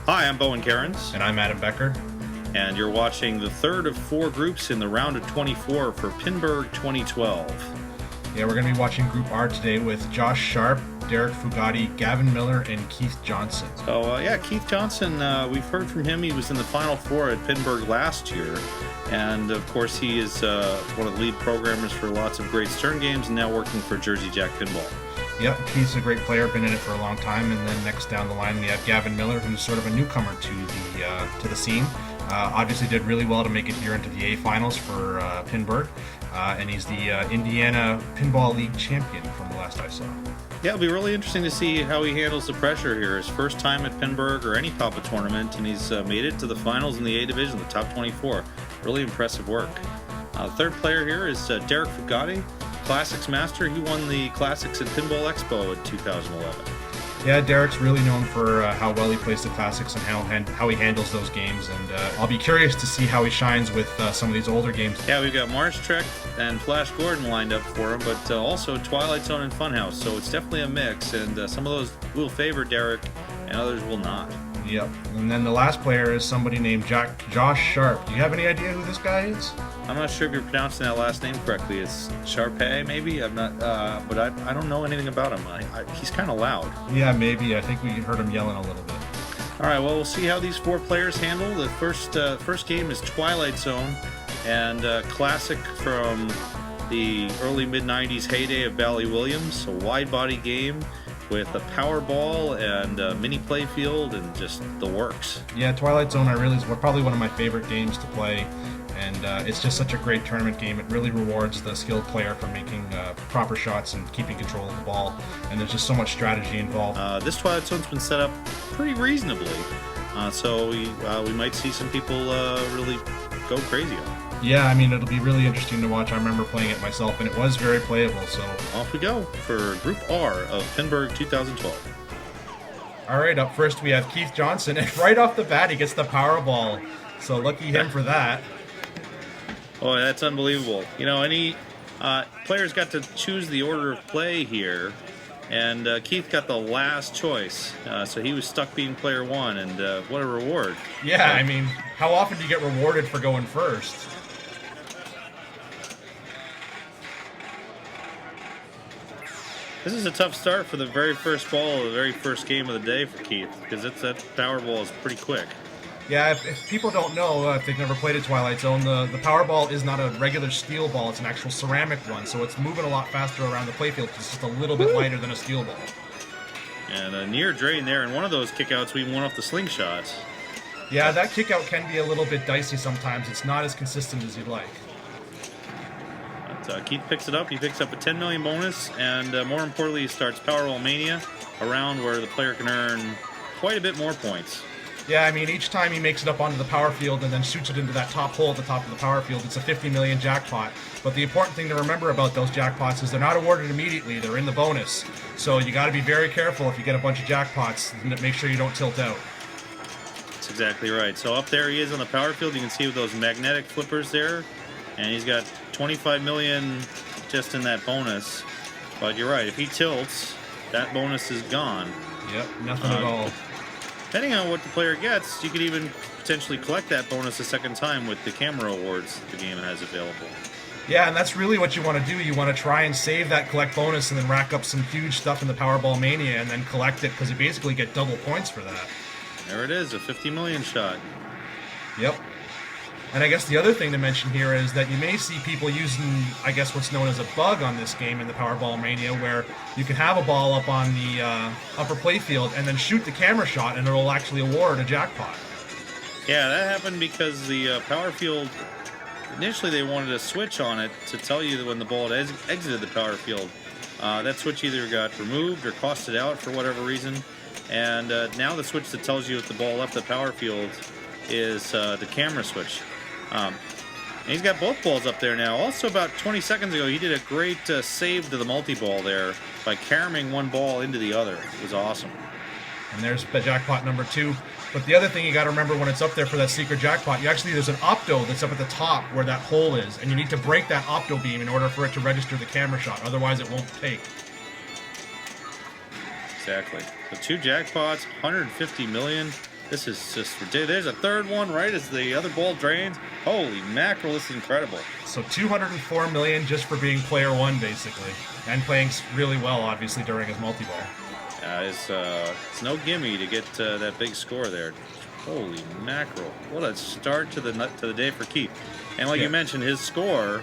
Hi, I'm Bowen Cairns, And I'm Adam Becker. and you're watching the third of four groups in the round of 24 for Pinburgh 2012. Yeah, we're going to be watching Group R today with Josh Sharp, Derek Fugatti, Gavin Miller, and Keith Johnson. So, Keith Johnson, we've heard from him. He was in the Final Four at Pinburgh last year, and of course he is one of the lead programmers for lots of great Stern games and now working for Jersey Jack Pinball. Yep, Keith's a great player, been in it for a long time. And then next down the line we have Gavin Miller, who's sort of a newcomer to the scene. Obviously did really well to make it here into the A finals for Pinburgh, and he's the Indiana Pinball League champion from the last I saw. Yeah, it'll be really interesting to see how he handles the pressure here. His first time at Pinburgh or any Papa tournament, and he's made it to the finals in the A division, the top 24. Really impressive work. The third player here is Derek Fugatti, Classics Master. He won the Classics at Pinball Expo in 2011. Yeah, Derek's really known for how well he plays the Classics and how he handles those games, and I'll be curious to see how he shines with some of these older games. Yeah, we've got Mars Trek and Flash Gordon lined up for him, but also Twilight Zone and Funhouse, so it's definitely a mix, and some of those will favor Derek and others will not. Yep, and then the last player is somebody named Josh Sharp. Do you have any idea who this guy is? I'm not sure if you're pronouncing that last name correctly. It's Sharpay, maybe? I'm not, but I don't know anything about him. He's kind of loud. Yeah, maybe. I think we heard him yelling a little bit. All right, well, we'll see how these four players handle. The first game is Twilight Zone, and classic from the early mid-90s heyday of Bally Williams, a wide-body game with a power ball and a mini play field and just the works. Yeah, Twilight Zone is probably one of my favorite games to play, and it's just such a great tournament game. It really rewards the skilled player for making proper shots and keeping control of the ball, and there's just so much strategy involved. This Twilight Zone's been set up pretty reasonably, so we might see some people really go crazy on it. Yeah, I mean, it'll be really interesting to watch. I remember playing it myself, and it was very playable, so... Off we go for Group R of Pinburgh 2012. All right, up first we have Keith Johnson, and right off the bat he gets the Powerball, so lucky him for that. Oh, that's unbelievable. You know, any players got to choose the order of play here, and Keith got the last choice, so he was stuck being player one, and what a reward. Yeah, I mean, how often do you get rewarded for going first? This is a tough start for the very first ball of the very first game of the day for Keith, because that Powerball is pretty quick. Yeah, if people don't know, if they've never played a Twilight Zone, the Powerball is not a regular steel ball, it's an actual ceramic one, so it's moving a lot faster around the playfield because it's just a little bit lighter than a steel ball. And a near drain there, and one of those kickouts we went off the slingshot. Yeah, that kickout can be a little bit dicey sometimes. It's not as consistent as you'd like. But Keith picks it up. He picks up a 10 million bonus, and more importantly, he starts Powerball Mania, a round where the player can earn quite a bit more points. Yeah, I mean, each time he makes it up onto the power field and then shoots it into that top hole at the top of the power field, it's a 50 million jackpot. But the important thing to remember about those jackpots is they're not awarded immediately, they're in the bonus. So you got to be very careful if you get a bunch of jackpots, and make sure you don't tilt out. That's exactly right. So up there he is on the power field. You can see with those magnetic flippers there, and he's got 25 million just in that bonus. But you're right, if he tilts, that bonus is gone. Yep, nothing at all. Depending on what the player gets, you could even potentially collect that bonus a second time with the camera awards the game has available. Yeah, and that's really what you want to do. You want to try and save that collect bonus and then rack up some huge stuff in the Powerball Mania and then collect it, because you basically get double points for that. There it is, a 50 million shot. Yep. And I guess the other thing to mention here is that you may see people using, I guess, what's known as a bug on this game in the Powerball Mania, where you can have a ball up on the upper playfield and then shoot the camera shot, and it'll actually award a jackpot. Yeah, that happened because the power field, initially they wanted a switch on it to tell you that when the ball had exited the power field. That switch either got removed or costed out for whatever reason. And now the switch that tells you if the ball left the power field is the camera switch. And he's got both balls up there now. Also, about 20 seconds ago, he did a great save to the multi-ball there by carrying one ball into the other. It was awesome. And there's the jackpot number 2. But the other thing you got to remember when it's up there for that secret jackpot, there's an opto that's up at the top where that hole is, and you need to break that opto beam in order for it to register the camera shot. Otherwise, it won't take. Exactly. So 2 jackpots, 150 million. This is just ridiculous. There's a third one right as the other ball drains. Holy mackerel, this is incredible. So 204 million just for being player one, basically, and playing really well, obviously, during his multi-ball. It's no gimme to get that big score there. Holy mackerel! What a start to the day for Keith. And like you mentioned, his score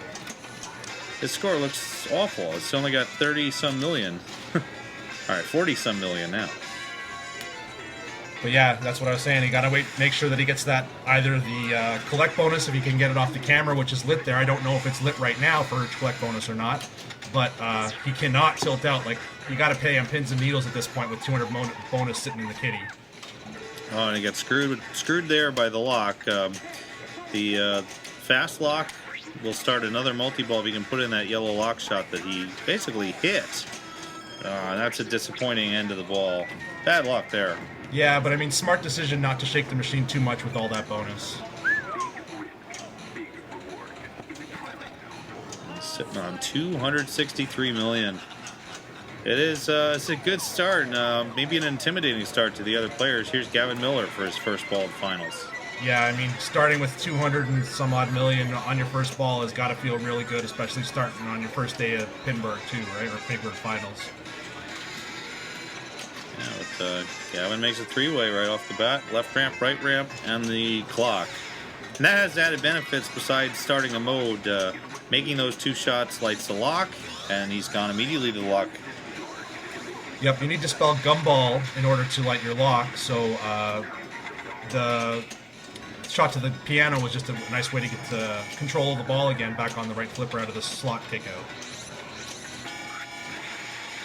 looks awful. It's only got 30-some million. All right, 40-some million now. But yeah, that's what I was saying. You gotta make sure that he gets that, either the collect bonus if he can get it off the camera, which is lit there. I don't know if it's lit right now for collect bonus or not, but he cannot tilt out. Like, you gotta pay him pins and needles at this point with 200 bonus sitting in the kitty. Oh, and he got screwed there by the lock. The fast lock will start another multi-ball if he can put in that yellow lock shot that he basically hit. That's a disappointing end of the ball. Bad luck there. Yeah, but I mean, smart decision not to shake the machine too much with all that bonus. Sitting on 263 million. It's a good start, maybe an intimidating start to the other players. Here's Gavin Miller for his first ball of finals. Yeah, I mean, starting with 200 and some odd million on your first ball has got to feel really good, especially starting on your first day of Pinburgh too, right? Or Pinburgh finals. Yeah, Gavin makes a three-way right off the bat. Left ramp, right ramp, and the clock. And that has added benefits besides starting a mode. Making those two shots lights the lock, and he's gone immediately to the lock. Yep, you need to spell gumball in order to light your lock, so the shot to the piano was just a nice way to get control of the ball again back on the right flipper out of the slot kickout.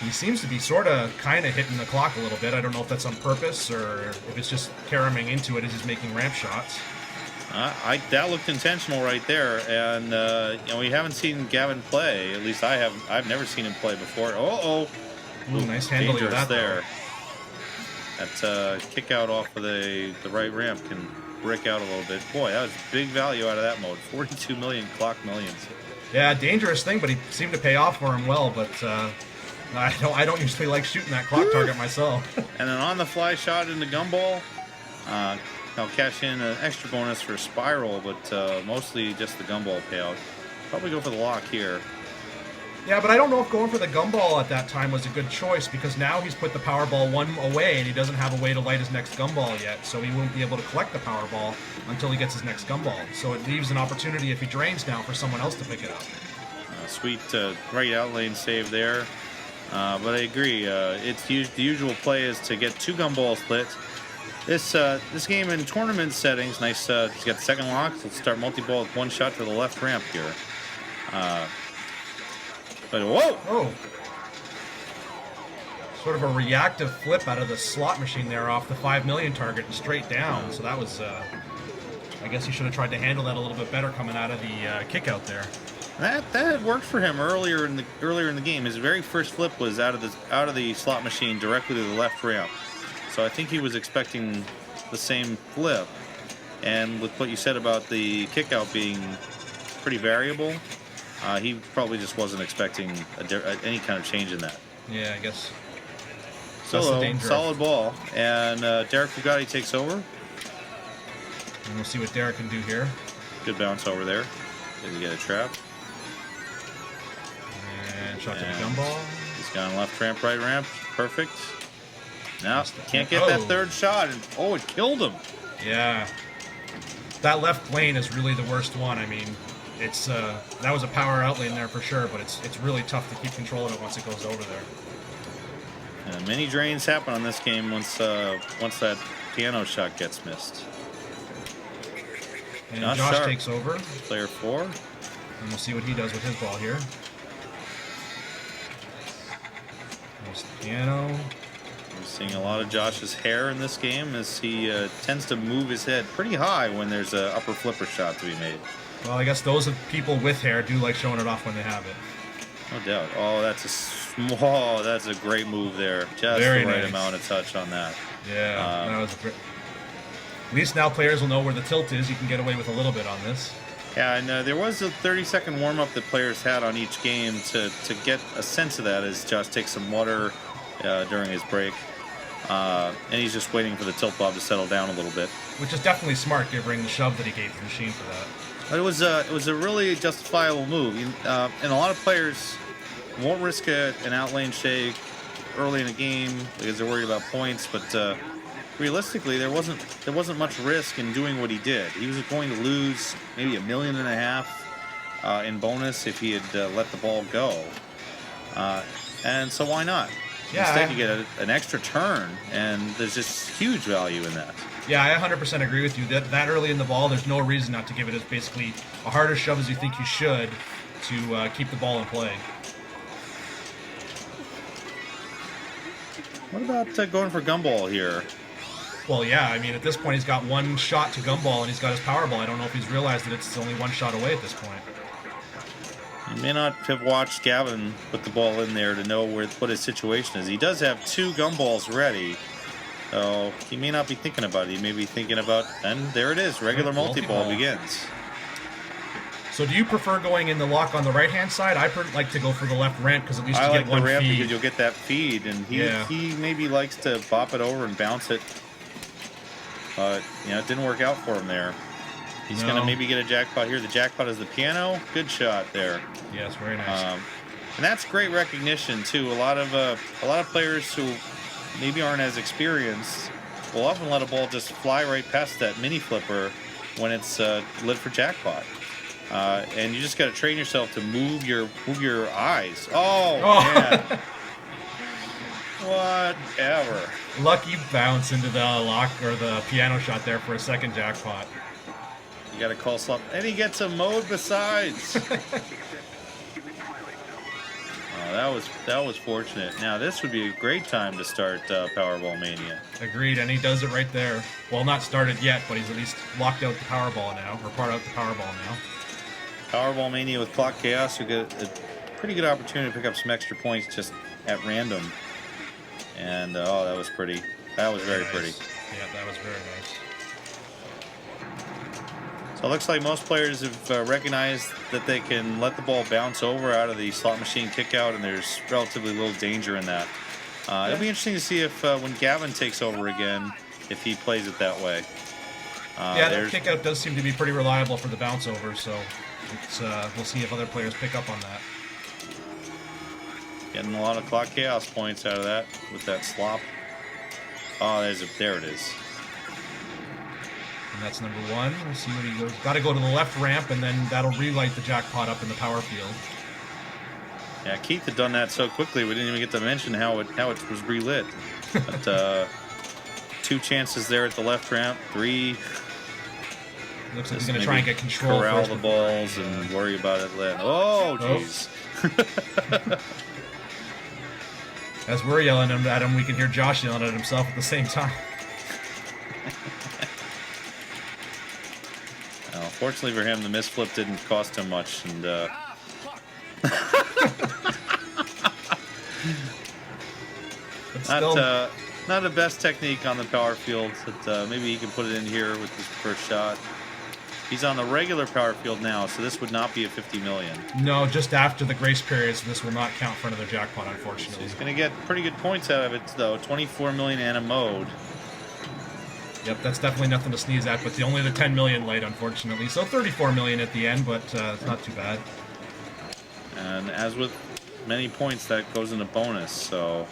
He seems to be kind of hitting the clock a little bit. I don't know if that's on purpose or if it's just caromming into it as he's making ramp shots. That looked intentional right there, and we haven't seen Gavin play. At least I've never seen him play before. Ooh, nice handling of that there. That kick out off of the right ramp can brick out a little bit. Boy, that was big value out of that mode. 42 million clock millions. Yeah, dangerous thing, but he seemed to pay off for him well. But I don't usually like shooting that clock target myself. And an on-the-fly shot into gumball. I'll cash in an extra bonus for spiral, but mostly just the gumball payout. Probably go for the lock here. Yeah, but I don't know if going for the gumball at that time was a good choice, because now he's put the Powerball one away and he doesn't have a way to light his next gumball yet, so he won't be able to collect the Powerball until he gets his next gumball. So it leaves an opportunity if he drains now for someone else to pick it up. Sweet right out lane save there. But I agree, the usual play is to get two gumballs lit. This game in tournament settings, nice. He's got the second lock. Let's start multi-ball with one shot to the left ramp here. But whoa! Oh. Sort of a reactive flip out of the slot machine there off the 5 million target and straight down. So that was, I guess he should have tried to handle that a little bit better coming out of the kick out there. That had worked for him earlier in the game. His very first flip was out of the slot machine directly to the left ramp. So I think he was expecting the same flip. And with what you said about the kick out being pretty variable, he probably just wasn't expecting any kind of change in that. Yeah, I guess. Solo, solid ball. And Derek Fugatti takes over. And we'll see what Derek can do here. Good bounce over there. Did he get a trap? And shot to the gumball. He's gone left ramp, right ramp. Perfect. Now, can't get that third shot. And, it killed him. Yeah. That left lane is really the worst one. I mean, it's that was a power out lane there for sure, but it's really tough to keep control of it once it goes over there. Many drains happen on this game once that piano shot gets missed. And Josh takes over. Player 4. And we'll see what he does with his ball here. There's the piano. I'm seeing a lot of Josh's hair in this game as he tends to move his head pretty high when there's an upper flipper shot to be made. Well, I guess those people with hair do like showing it off when they have it. No doubt. Oh, that's a great move there. Just Very the right nice amount of touch on that. Yeah, that was great. At least now players will know where the tilt is. You can get away with a little bit on this. Yeah, and there was a 30-second warm-up that players had on each game to get a sense of that as Josh takes some water during his break. And he's just waiting for the tilt bob to settle down a little bit. Which is definitely smart, given the shove that he gave the machine for that. But it was a really justifiable move. And a lot of players won't risk an outlane shake early in a game because they're worried about points. But realistically, there wasn't much risk in doing what he did. He was going to lose maybe $1.5 million in bonus if he had let the ball go. And so why not? Yeah, Instead, you get an extra turn, and there's just huge value in that. Yeah, I 100% agree with you. That early in the ball, there's no reason not to give it as basically a harder shove as you think you should to keep the ball in play. What about going for gumball here? Well, yeah, I mean, at this point, he's got one shot to gumball, and he's got his Powerball. I don't know if he's realized that it's only one shot away at this point. You may not have watched Gavin put the ball in there to know what his situation is. He does have 2 gumballs ready, so he may not be thinking about it. He may be thinking about, and there it is, regular multi-ball begins. So do you prefer going in the lock on the right-hand side? I like to go for the left ramp because at least you get one feed. I like the ramp because you'll get that feed, and he maybe likes to bop it over and bounce it. But, it didn't work out for him there. He's going to maybe get a jackpot here. The jackpot is the piano. Good shot there. Yes, very nice. And that's great recognition too. A lot of players who maybe aren't as experienced will often let a ball just fly right past that mini flipper when it's lit for jackpot. And you just got to train yourself to move your eyes. Oh. Man. Whatever. Lucky bounce into the lock or the piano shot there for a second jackpot. You got to call slop, and he gets a mode besides. That was fortunate. Now this would be a great time to start Powerball Mania. Agreed, and he does it right there. Well, not started yet, but he's at least locked out the Powerball now, or part out the Powerball now. Powerball Mania with Clock Chaos, you get a pretty good opportunity to pick up some extra points just at random. And that was pretty. That was very pretty. Yeah, that was very nice. So it looks like most players have recognized that they can let the ball bounce over out of the slot machine kickout, and there's relatively little danger in that. It'll be interesting to see if when Gavin takes over again, if he plays it that way. Yeah, that kickout does seem to be pretty reliable for the bounce over, so we'll see if other players pick up on that. Getting a lot of Clock Chaos points out of that with that slop. Oh, there it is. And that's number 1. We'll see what he goes. Got to go to the left ramp, and then that'll relight the jackpot up in the power field. Yeah, Keith had done that so quickly we didn't even get to mention how it was relit. But 2 chances there at the left ramp, 3. Looks like he's going to try and get control. Corral the balls and worry about it then. Oh, jeez. As we're yelling at him, we can hear Josh yelling at himself at the same time. Well, fortunately for him, the misflip didn't cost him much, and not the best technique on the power field. But maybe he can put it in here with his first shot. He's on the regular power field now, so this would not be a 50 million. No, just after the grace period, so this will not count for another jackpot, unfortunately. So he's going to get pretty good points out of it, though. 24 million and a mode. Yep, that's definitely nothing to sneeze at, but only the 10 million late, unfortunately. So 34 million at the end, but it's not too bad. And as with many points, that goes into bonus. So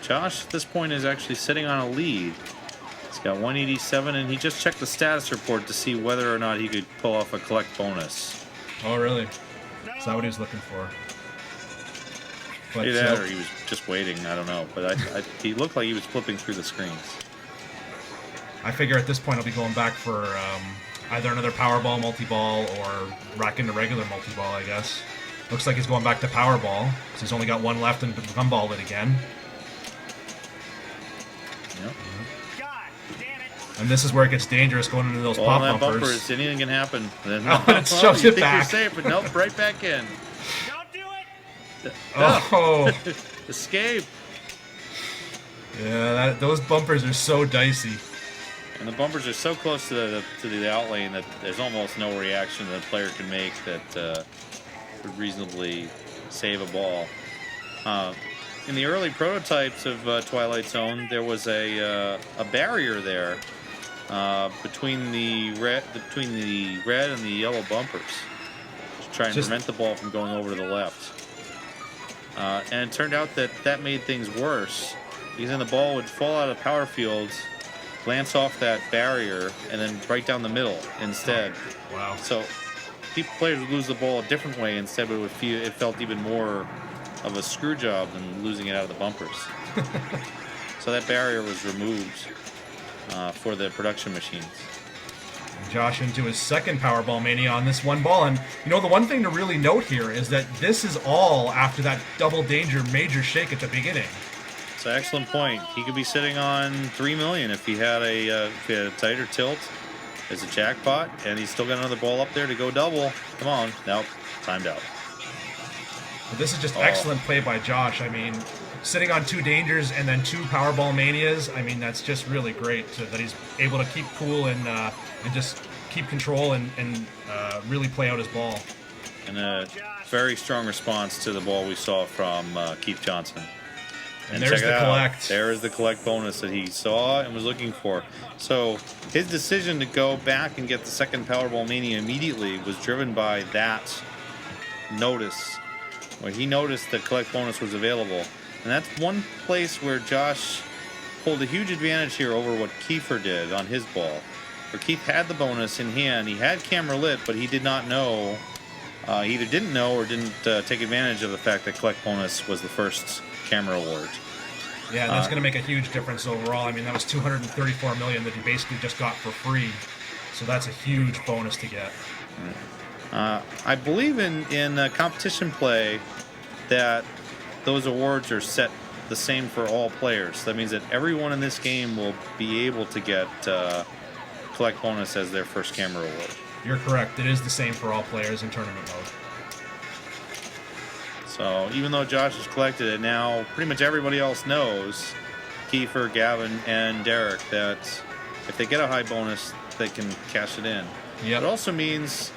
Josh, at this point, is actually sitting on a lead. He's got 187, and he just checked the status report to see whether or not he could pull off a collect bonus. Oh, really? Is that what he was looking for? But, or he was just waiting. I don't know. But he looked like he was flipping through the screens. I figure at this point I'll be going back for either another Powerball multi-ball or rack into regular multi-ball, I guess. Looks like he's going back to Powerball, because he's only got 1 left and gumball it again. Yep. And this is where it gets dangerous going into those pop bumpers. Anything can happen. It shows it back. You're safe, but nope, right back in. Don't do it! Oh! Escape! Yeah, those bumpers are so dicey. And the bumpers are so close to the outlane that there's almost no reaction that a player can make that would reasonably save a ball. in the early prototypes of Twilight Zone, there was a barrier there between the red and the yellow bumpers to try and prevent the ball from going over to the left. And it turned out that made things worse because then the ball would fall out of power fields, glance off that barrier, and then right down the middle instead. Wow. So players would lose the ball a different way instead, but it felt even more of a screw job than losing it out of the bumpers. So that barrier was removed for the production machines. Josh into his second Powerball Mania on this one ball. And, you know, the one thing to really note here is that this is all after that double danger major shake at the beginning. It's an excellent point. He could be sitting on $3 million if he had a tighter tilt. It's a jackpot, and he's still got another ball up there to go double. Come on. Nope. Timed out. But this is just excellent play by Josh. I mean, sitting on 2 dangers and then 2 Powerball Manias, I mean, that's just really great that he's able to keep cool and just keep control and really play out his ball. And a very strong response to the ball we saw from Keith Johnson. And there's the collect. There is the collect bonus that he saw and was looking for. So his decision to go back and get the second Powerball Mania immediately was driven by that notice, where he noticed the collect bonus was available. And that's one place where Josh pulled a huge advantage here over what Kiefer did on his ball. Where Keith had the bonus in hand, he had camera lit, but he did not know, he either didn't know or didn't take advantage of the fact that collect bonus was the first camera award. Yeah, and that's going to make a huge difference overall. I mean, that was $234 million that he basically just got for free. So that's a huge bonus to get. I believe in competition play that those awards are set the same for all players. That means that everyone in this game will be able to get collect bonus as their first camera award. You're correct. It is the same for all players in tournament mode. So even though Josh has collected it, now pretty much everybody else knows, Kiefer, Gavin, and Derek, that if they get a high bonus, they can cash it in. Yep. It also means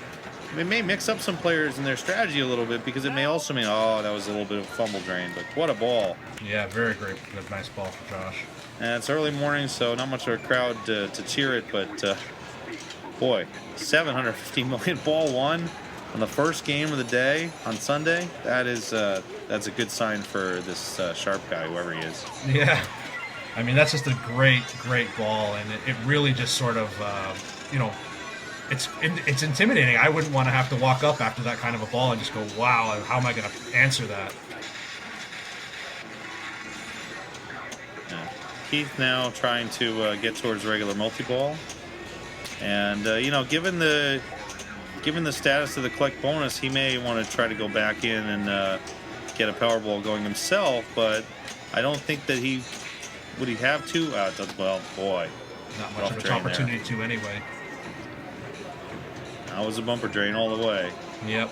it may mix up some players in their strategy a little bit, because it may also mean, oh, that was a little bit of a fumble drain, but what a ball. Yeah, very great. Good, nice ball for Josh. And it's early morning, so not much of a crowd to cheer it, but boy, 750 million ball one on the first game of the day on Sunday. That's a good sign for this sharp guy, whoever he is. Yeah, I mean, that's just a great ball, and it really just sort of, it's intimidating. I wouldn't want to have to walk up after that kind of a ball and just go, wow, how am I going to answer that? Yeah. Keith now trying to get towards regular multi-ball, and given the status of the collect bonus, he may want to try to go back in and get a Powerball going himself, but I don't think that would he have to? Well, boy, not much of an opportunity to anyway. That was a bumper drain all the way. Yep.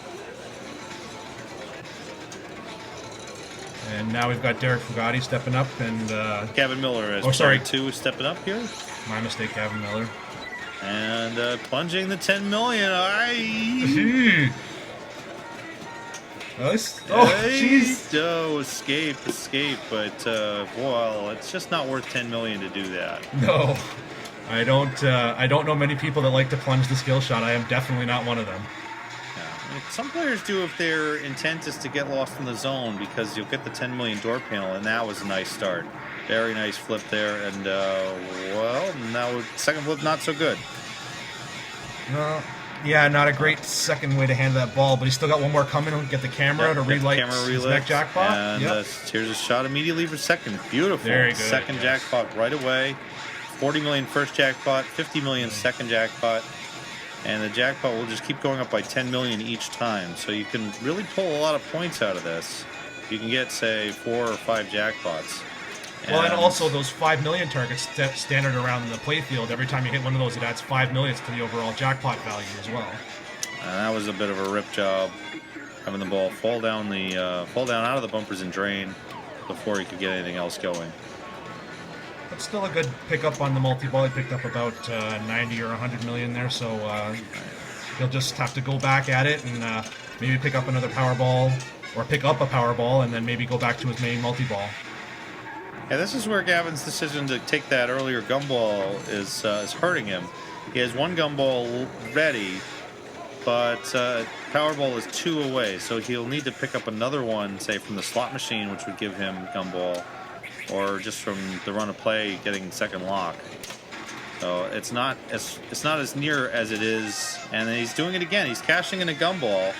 And now we've got Derek Fugatti stepping up, and Gavin Miller as two stepping up here. My mistake, Gavin Miller. And plunging the 10 million. Nice. Oh, jeez. Oh, escape. But well, it's just not worth 10 million to do that. No, I don't know many people that like to plunge the skill shot. I am definitely not one of them. Yeah. Some players do if their intent is to get lost in the zone, because you'll get the 10 million door panel, and that was a nice start. Very nice flip there, and well, now second flip not so good. No, yeah, not a great second way to handle that ball, but he's still got one more coming. He'll get the camera to relight his neck jackpot. And here's a shot immediately for second. Beautiful. Very good. Second jackpot right away. 40 million first jackpot, 50 million second jackpot, and the jackpot will just keep going up by 10 million each time. So you can really pull a lot of points out of this. You can get, say, 4 or 5 jackpots. Well, and also those 5 million targets standard around the playfield. Every time you hit one of those, it adds 5 million to the overall jackpot value as well. That was a bit of a rip job, having the ball fall down out of the bumpers and drain before he could get anything else going. But still a good pickup on the multi-ball. He picked up about 90 or 100 million there, so he'll just have to go back at it and maybe pick up another Powerball or pick up a Powerball and then maybe go back to his main multi-ball. Yeah, this is where Gavin's decision to take that earlier gumball is hurting him. He has one gumball ready, but Powerball is 2 away, so he'll need to pick up another one, say from the slot machine, which would give him gumball, or just from the run of play getting second lock. So it's not as near as it is, and then he's doing it again. He's cashing in a gumball,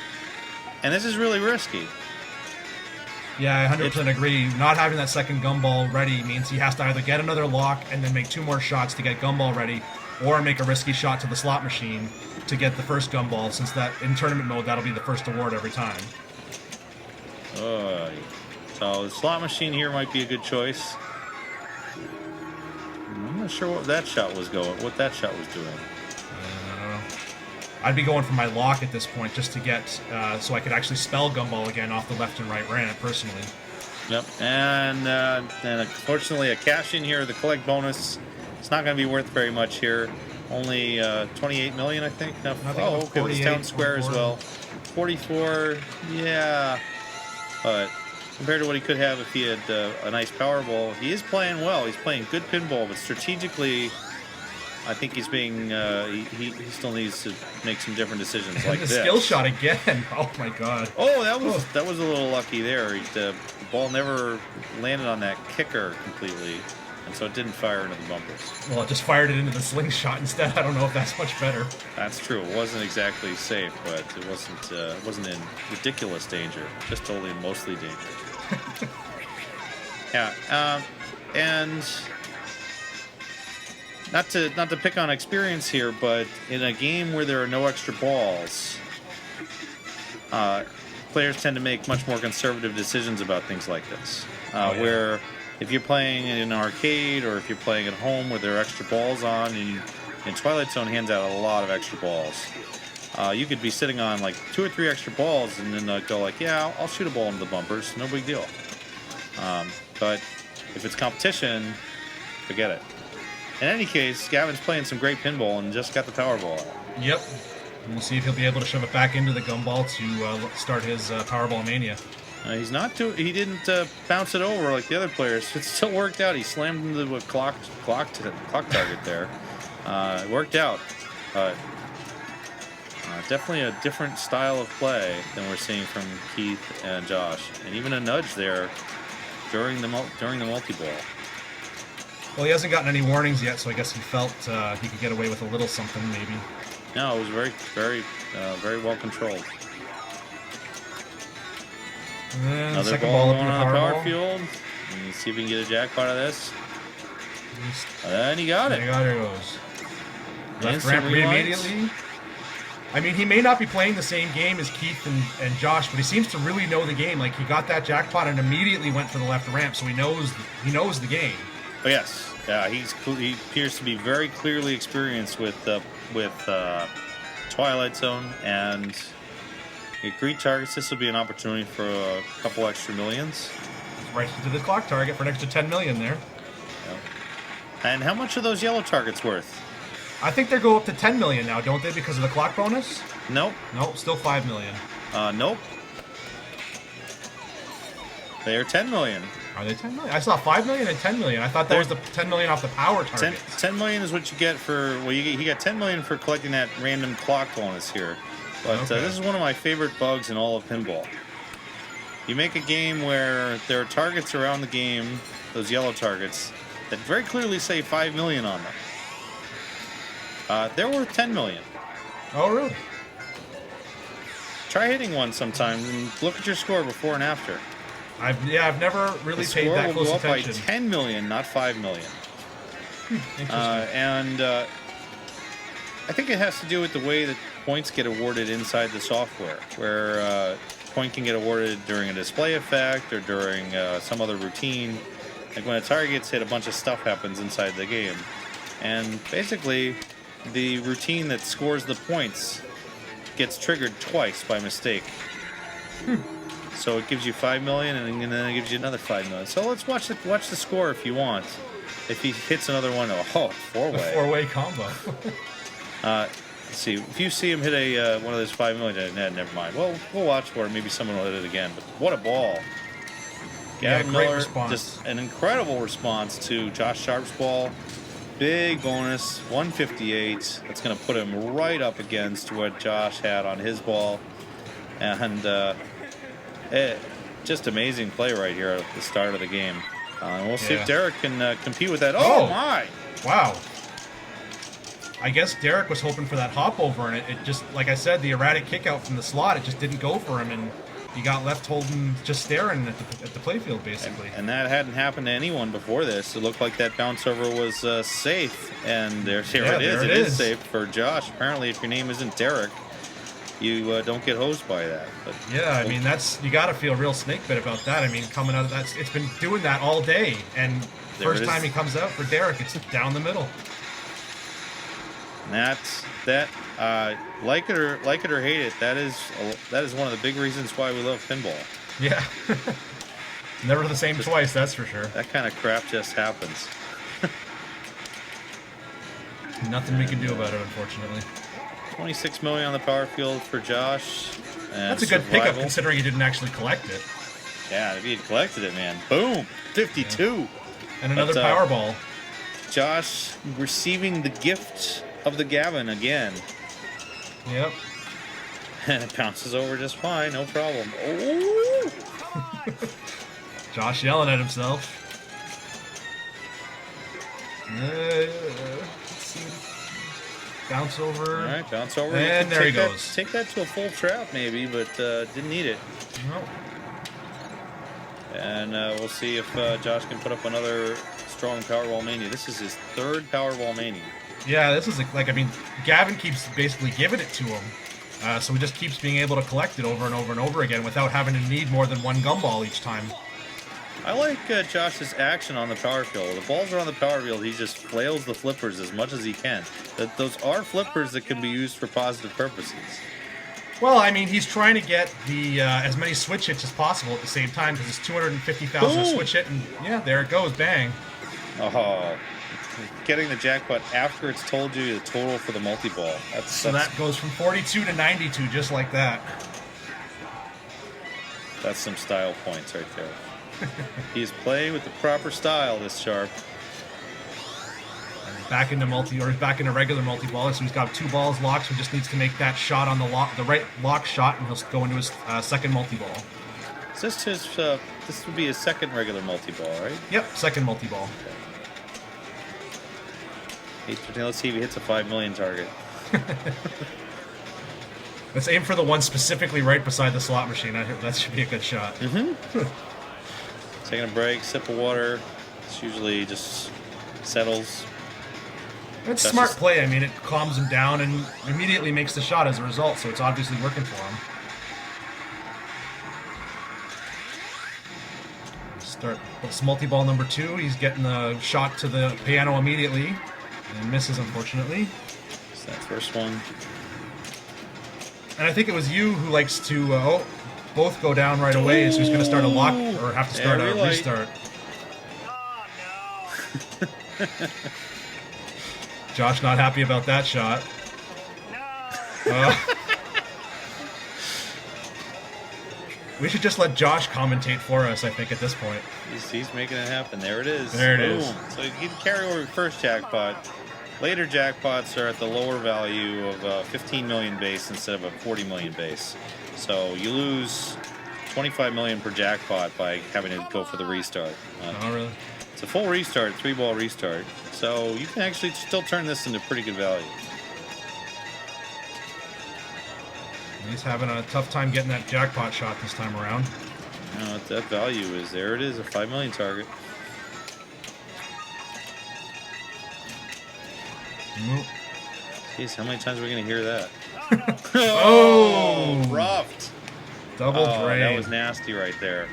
and this is really risky. Yeah, I 100% agree. Not having that second gumball ready means he has to either get another lock and then make 2 more shots to get gumball ready, or make a risky shot to the slot machine to get the first gumball, since that in tournament mode that'll be the first award every time. So the slot machine here might be a good choice. I'm not sure what that shot was doing. I'd be going for my lock at this point just to get so I could actually spell gumball again off the left and right ramp personally. Yep, and unfortunately a cash in here, the collect bonus. It's not going to be worth very much here. Only 28 million, I think. No, oh, okay, it's town square as well. 44, yeah. But compared to what he could have if he had a nice Powerball, he is playing well. He's playing good pinball, but strategically, I think he's being he still needs to make some different decisions like the this. Skill shot again. Oh my god. Oh, that was a little lucky there. The ball never landed on that kicker completely, and so it didn't fire into the bumpers. Well, it just fired it into the slingshot instead. I don't know if that's much better. That's true. It wasn't exactly safe, but it wasn't in ridiculous danger. Just totally and mostly danger. Yeah, and. Not to pick on experience here, but in a game where there are no extra balls, players tend to make much more conservative decisions about things like this. Where if you're playing in an arcade or if you're playing at home where there are extra balls on, and Twilight Zone hands out a lot of extra balls, you could be sitting on like 2 or 3 extra balls and then go like, yeah, I'll shoot a ball into the bumpers, no big deal. But if it's competition, forget it. In any case, Gavin's playing some great pinball and just got the Powerball out. Yep. And we'll see if he'll be able to shove it back into the gumball to start his Powerball mania. He's not too. He didn't bounce it over like the other players. It still worked out. He slammed into the clock target there. It worked out, but definitely a different style of play than we're seeing from Keith and Josh, and even a nudge there during the multi-ball. Well, he hasn't gotten any warnings yet, so I guess he felt he could get away with a little something, maybe. No, it was very well controlled. And Another second ball up going in on the power ball. field. And see if we can get a jackpot out of this. And he got it. There he goes. Left Instant ramp rewind. immediately. I mean, he may not be playing the same game as Keith and Josh, but he seems to really know the game. Like, he got that jackpot and immediately went for the left ramp, so he knows the game. Oh, yes. Yeah, he appears to be very clearly experienced with Twilight Zone, and agreed targets. This will be an opportunity for a couple extra millions. Right into the clock target for an extra 10 million there. Yep. And how much are those yellow targets worth? I think they go up to 10 million now, don't they, because of the clock bonus? Nope. Nope, still 5 million. Nope. They are 10 million. Are they 10 million? I saw 5 million and 10 million. I thought that was the 10 million off the power target. 10 million is what you get for, well, he got 10 million for collecting that random clock bonus here. But Okay. this is one of my favorite bugs in all of pinball. You make a game where there are targets around the game, those yellow targets, that very clearly say 5 million on them. They're worth 10 million. Oh, really? Try hitting one sometime and look at your score before and after. I've never really The paid score that will close go up attention. by 10 million, not 5 million. Interesting. And I think it has to do with the way that points get awarded inside the software, where point can get awarded during a display effect or during some other routine. Like when a target gets hit, a bunch of stuff happens inside the game. And basically, the routine that scores the points gets triggered twice by mistake. So it gives you 5 million, and then it gives you another 5 million. So let's watch the score if you want. If he hits another one, oh, The four-way. four-way combo. Let's see, if you see him hit a one of those 5 million, never mind. Well, we'll watch for it. Maybe someone will hit it again. But what a ball! Yeah, Gavin great Miller, response. just an incredible response to Josh Sharp's ball. Big bonus, 158. That's going to put him right up against what Josh had on his ball. And just amazing play right here at the start of the game. And we'll see if Derek can compete with that. Oh, my! Wow. I guess Derek was hoping for that hop over, and it just, like I said, the erratic kick out from the slot, it just didn't go for him, and he got left holding, just staring at the playfield, basically. And that hadn't happened to anyone before this. It looked like that bounce over was safe, and there it is. It is safe for Josh. Apparently, if your name isn't Derek, you don't get hosed by that. But yeah, I mean, you got to feel real snake bit about that. I mean, coming out of that, it's been doing that all day, and first time he comes out for Derek, it's down the middle. And like it or hate it, that is one of the big reasons why we love pinball. Yeah. Never the same twice, that's for sure. That kind of crap just happens. Nothing we can do about it, unfortunately. 26 million on the power field for Josh. That's a good pickup considering he didn't actually collect it. Yeah, if he had collected it, man. Boom! 52! Yeah. And another Powerball. Josh receiving the gift of the Gavin again. Yep. And it bounces over just fine, no problem. Oh! Josh yelling at himself. Let's see. Bounce over. All right, bounce over. And there he goes. Take that to a full trap maybe, but didn't need it. Nope. And we'll see if Josh can put up another strong Powerball Mania. This is his third Powerball Mania. Yeah, this is I mean, Gavin keeps basically giving it to him. So he just keeps being able to collect it over and over and over again without having to need more than one gumball each time. I like Josh's action on the power field. The balls are on the power field. He just flails the flippers as much as he can. Those are flippers that can be used for positive purposes. Well, I mean, he's trying to get the as many switch hits as possible at the same time because it's 250,000 switch hit, and yeah, there it goes, bang. Oh, getting the jackpot after it's told you the total for the multi-ball. So that goes from 42 to 92, just like that. That's some style points right there. He's playing with the proper style, this Sharp. Back into back into regular multi-ball. So he's got two balls locked, so he just needs to make that shot on the right lock shot, and he'll go into his second multi-ball. Is this his? This would be his second regular multi-ball, right? Yep, second multi-ball. Okay. Let's see if he hits a 5 million target. Let's aim for the one specifically right beside the slot machine. That should be a good shot. Mm-hmm. Taking a break, sip of water. It's usually just settles. It's a smart play. I mean, it calms him down and immediately makes the shot as a result, so it's obviously working for him. Start this multi-ball number 2. He's getting the shot to the piano immediately and misses, unfortunately. So that first one. And I think it was you who likes to both go down right away, so he's going to start a lock or have to start a restart. Oh, no. Josh not happy about that shot. No. We should just let Josh commentate for us, I think, at this point. He's making it happen. There it is. There it is. So you can carry over your first jackpot. Later jackpots are at the lower value of 15 million base instead of a 40 million base. So you lose 25 million per jackpot by having to go for the restart. Oh, really? It's a full restart, 3-ball restart. So you can actually still turn this into pretty good value. He's having a tough time getting that jackpot shot this time around. You know, that value is there. It is a 5 million target. Nope. Jeez, how many times are we going to hear that? Oh! Roughed. Double drain. That was nasty right there.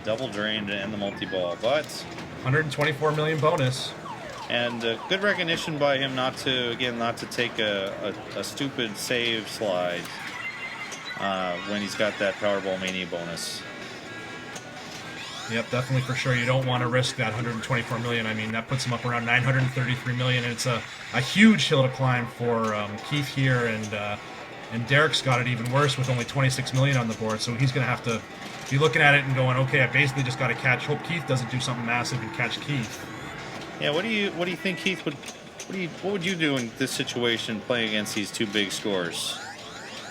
Double drain to end the multi-ball. But 124 million bonus. And good recognition by him not to take a stupid save slide when he's got that Powerball Mania bonus. Yep, definitely for sure. You don't want to risk that 124 million. I mean, that puts him up around 933 million, and it's a huge hill to climb for Keith here, and Derek's got it even worse with only 26 million on the board. So he's going to have to be looking at it and going, okay, I basically just got to catch. Hope Keith doesn't do something massive and catch Keith. Yeah, what do you think Keith would? What would you do in this situation playing against these two big scores?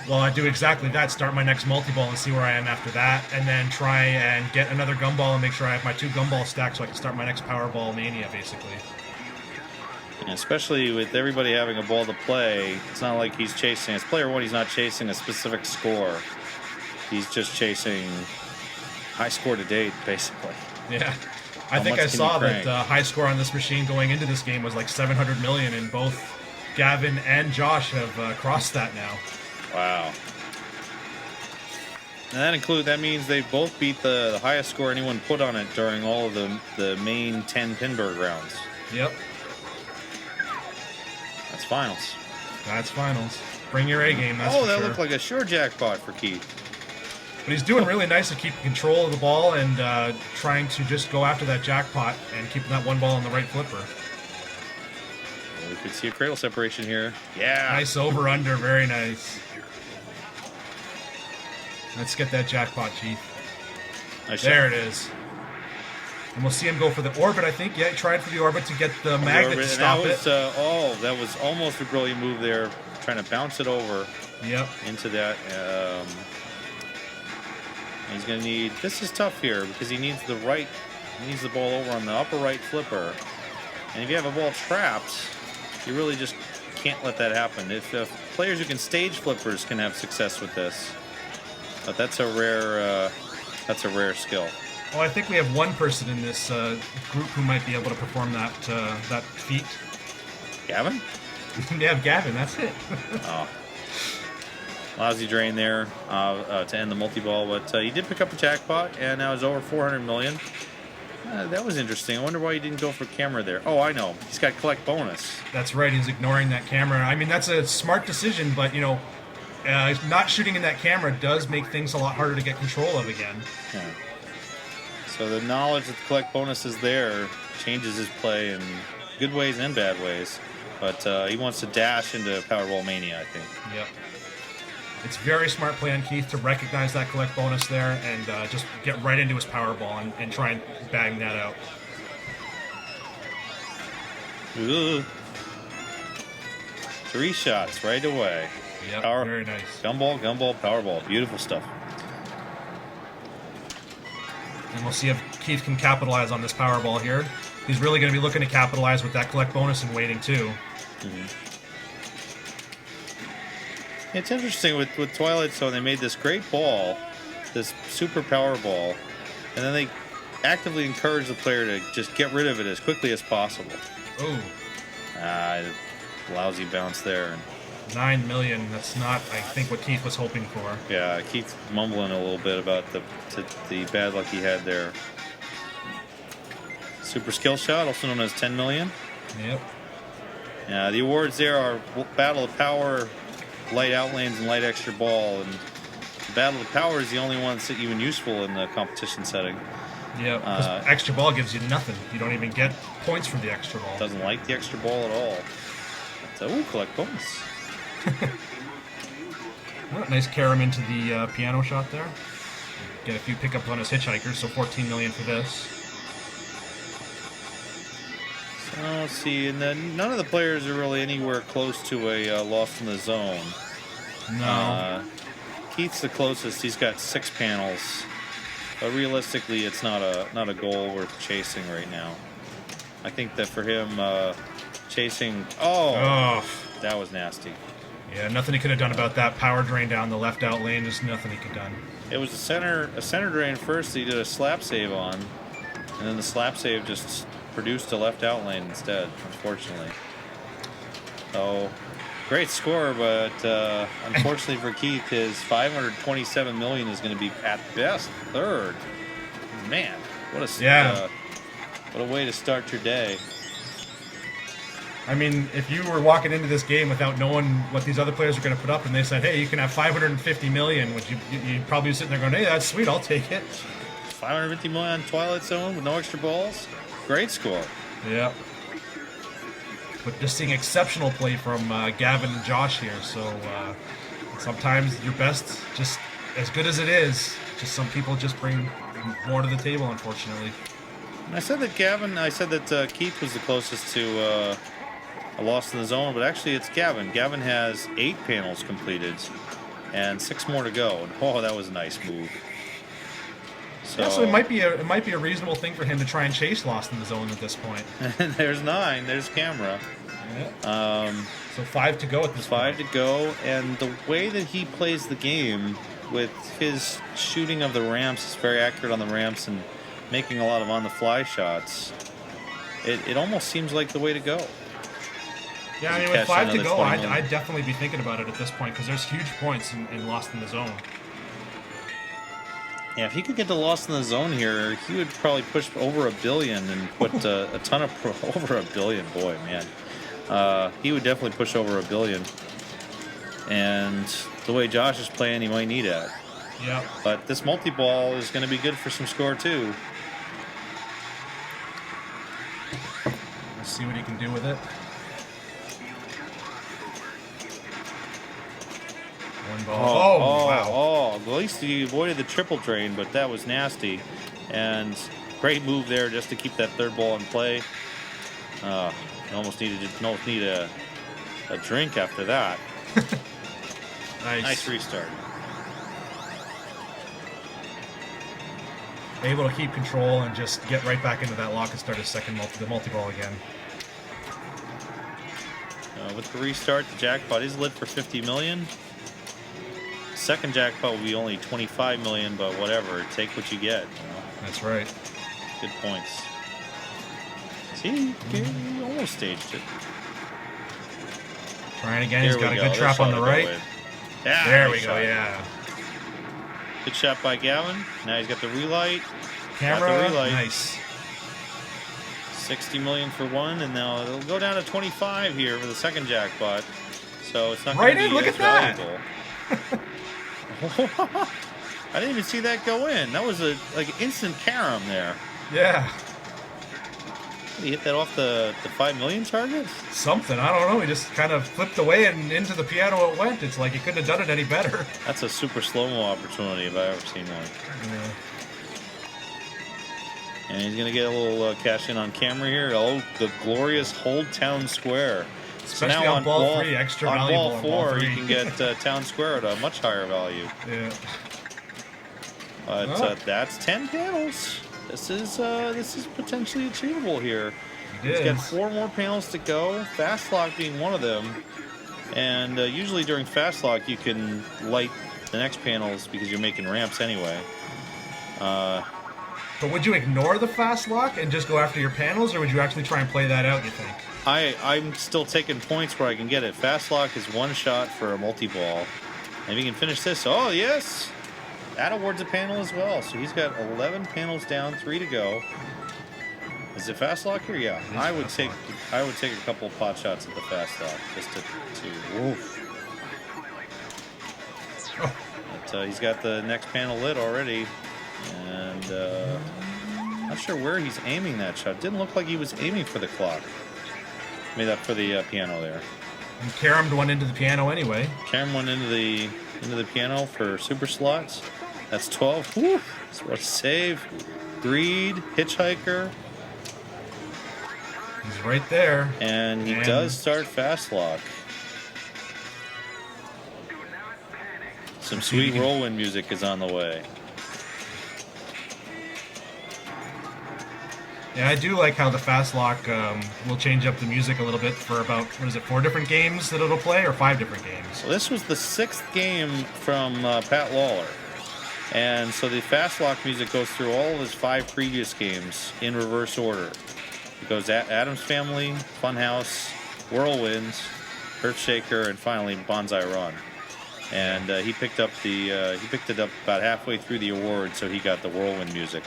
Well, I do exactly that. Start my next multi-ball and see where I am after that, and then try and get another gumball and make sure I have my 2 gumball stacks so I can start my next Powerball Mania, basically. And especially with everybody having a ball to play, it's not like he's chasing. As player one, he's not chasing a specific score. He's just chasing high score to date, basically. Yeah. I think I saw that the high score on this machine going into this game was like 700 million, and both Gavin and Josh have crossed that now. Wow. And that means they both beat the highest score anyone put on it during all of the main 10 Pinburgh rounds. Yep. That's finals. That's finals. Bring your A game, that's for sure. That looked like a sure jackpot for Keith. But he's doing really nice at keeping control of the ball and trying to just go after that jackpot and keeping that one ball on the right flipper. Well, we could see a cradle separation here. Yeah. Nice over-under, very nice. Let's get that jackpot, Chief. Nice there shot. It is. And we'll see him go for the orbit, I think. Yeah, he tried for the orbit to get the magnet to stop it. That was almost a brilliant move there, trying to bounce it over into that. He's going to need... This is tough here because he needs the ball over on the upper right flipper. And if you have a ball trapped, you really just can't let that happen. If players who can stage flippers can have success with this. But that's a rare skill. Well, I think we have one person in this group who might be able to perform that feat. Gavin? Yeah, Gavin, that's it. Oh. Lousy drain there to end the multi-ball, but he did pick up a jackpot, and now he's over 400 million. That was interesting. I wonder why he didn't go for camera there. Oh, I know. He's got collect bonus. That's right. He's ignoring that camera. I mean, that's a smart decision, but, you know, not shooting in that camera does make things a lot harder to get control of again. Yeah. So the knowledge that the collect bonus is there changes his play in good ways and bad ways. But he wants to dash into Powerball Mania, I think. Yep. It's very smart play on Keith to recognize that collect bonus there and just get right into his Powerball and try and bang that out. Ooh. 3 shots right away. Yep, very nice. Gumball, Powerball. Beautiful stuff. And we'll see if Keith can capitalize on this Powerball here. He's really going to be looking to capitalize with that collect bonus and waiting too. Mm-hmm. It's interesting with Twilight Zone, they made this great ball, this super power ball, and then they actively encourage the player to just get rid of it as quickly as possible. Oh. Lousy bounce there. 9 million. That's not, I think, what Keith was hoping for. Yeah, Keith's mumbling a little bit about the bad luck he had there. Super skill shot, also known as 10 million. Yep. Yeah, the awards there are Battle of Power, Light Outlanes, and Light Extra Ball. And the Battle of Power is the only one that's even useful in the competition setting. Yeah, because extra ball gives you nothing. You don't even get points for the extra ball. Doesn't like the extra ball at all. So, ooh, collect bonus. Well, nice carry him into the piano shot there. Get a few pickups on his hitchhikers, so 14 million for this. So, let's see, and then none of the players are really anywhere close to a lost in the zone. No. Keith's the closest. He's got 6 panels. But realistically, it's not a goal worth chasing right now. I think that for him, chasing... Oh! That was nasty. Yeah, nothing he could have done about that power drain down the left out lane. There's nothing he could have done. It was a center drain first that he did a slap save on. And then the slap save just produced a left out lane instead, unfortunately. So... Great score, but unfortunately for Keith, his 527 million is going to be at best third. Man, what a way to start your day. I mean, if you were walking into this game without knowing what these other players are going to put up, and they said, "Hey, you can have 550 million," which you'd probably be sitting there going, "Hey, that's sweet, I'll take it." 550 million on Twilight Zone with no extra balls. Great score. Yeah. But just seeing exceptional play from Gavin and Josh here. So sometimes your best, just as good as it is, just some people just bring more to the table, unfortunately. I said that Keith was the closest to a loss in the zone, but actually it's Gavin. Gavin has 8 panels completed and 6 more to go. Oh, that was a nice move. So it might be a reasonable thing for him to try and chase Lost in the Zone at this point. There's 9. There's camera. Yeah. So 5 to go at this point. 5 to go, and the way that he plays the game with his shooting of the ramps is very accurate on the ramps and making a lot of on-the-fly shots. It almost seems like the way to go. Yeah, I mean, with 5 to go, I'd definitely be thinking about it at this point because there's huge points in Lost in the Zone. Yeah, if he could get the Lost in the Zone here, he would probably push over $1 billion and put a ton of over $1 billion. Boy, man, he would definitely push over $1 billion. And the way Josh is playing, he might need that. Yeah. But this multi-ball is going to be good for some score too. Let's see what he can do with it. One ball. Oh, wow. Oh, at least he avoided the triple drain, but that was nasty. And great move there just to keep that third ball in play. You almost need a drink after that. Nice restart. Able to keep control and just get right back into that lock and start his second multi-ball again. With the restart, the jackpot is lit for 50 million. Second jackpot will be only 25 million, but whatever, take what you get. You know? That's right. Good points. See, he almost staged it. Trying again. He's got a good trap on the right. Yeah, there we go. Yeah. Good shot by Gavin. Now he's got the relight. Camera. Got the relight. Nice. 60 million for one, and now it'll go down to 25 here for the second jackpot. So it's not right going to in. be Look at that. I didn't even see that go in. That was a instant carom there. Yeah. Did he hit that off the 5 million target? Something. I don't know. He just kind of flipped away and into the piano it went. It's like he couldn't have done it any better. That's a super slow-mo opportunity if I ever seen one. Yeah. And he's going to get a little cash in on camera here. Oh, the glorious Hold Town Square. Especially so now on ball 3, extra on valuable ball on 4, ball 3. you can get Town Square at a much higher value. Yeah. But that's 10 panels. This is potentially achievable here. He's got 4 more panels to go. Fast lock being one of them. And usually during fast lock, you can light the next panels because you're making ramps anyway. But would you ignore the fast lock and just go after your panels, or would you actually try and play that out, you think? I'm still taking points where I can get it. Fast lock is one shot for a multi-ball. Maybe he can finish this. Oh, yes! That awards a panel as well. So he's got 11 panels down, 3 to go. Is it fast lock here? Yeah. I would take a couple of pot shots at the fast lock just to woof. Oh. But he's got the next panel lit already. And not sure where he's aiming that shot. Didn't look like he was aiming for the clock. Made up for the piano there. And caromed one into the piano anyway. Carom went into the piano for super slots. That's 12. Woo! What a save. Greed, hitchhiker. He's right there. And he does start fast lock. Some sweet whirlwind music is on the way. Yeah, I do like how the fast lock will change up the music a little bit for about, 4 different games that it'll play, or 5 different games? So this was the 6th game from Pat Lawler. And so the fast lock music goes through all of his 5 previous games in reverse order. It goes Addams Family, Funhouse, Whirlwinds, Earthshaker, and finally Bonsai Run. And he picked it up about halfway through the award, so he got the Whirlwind music.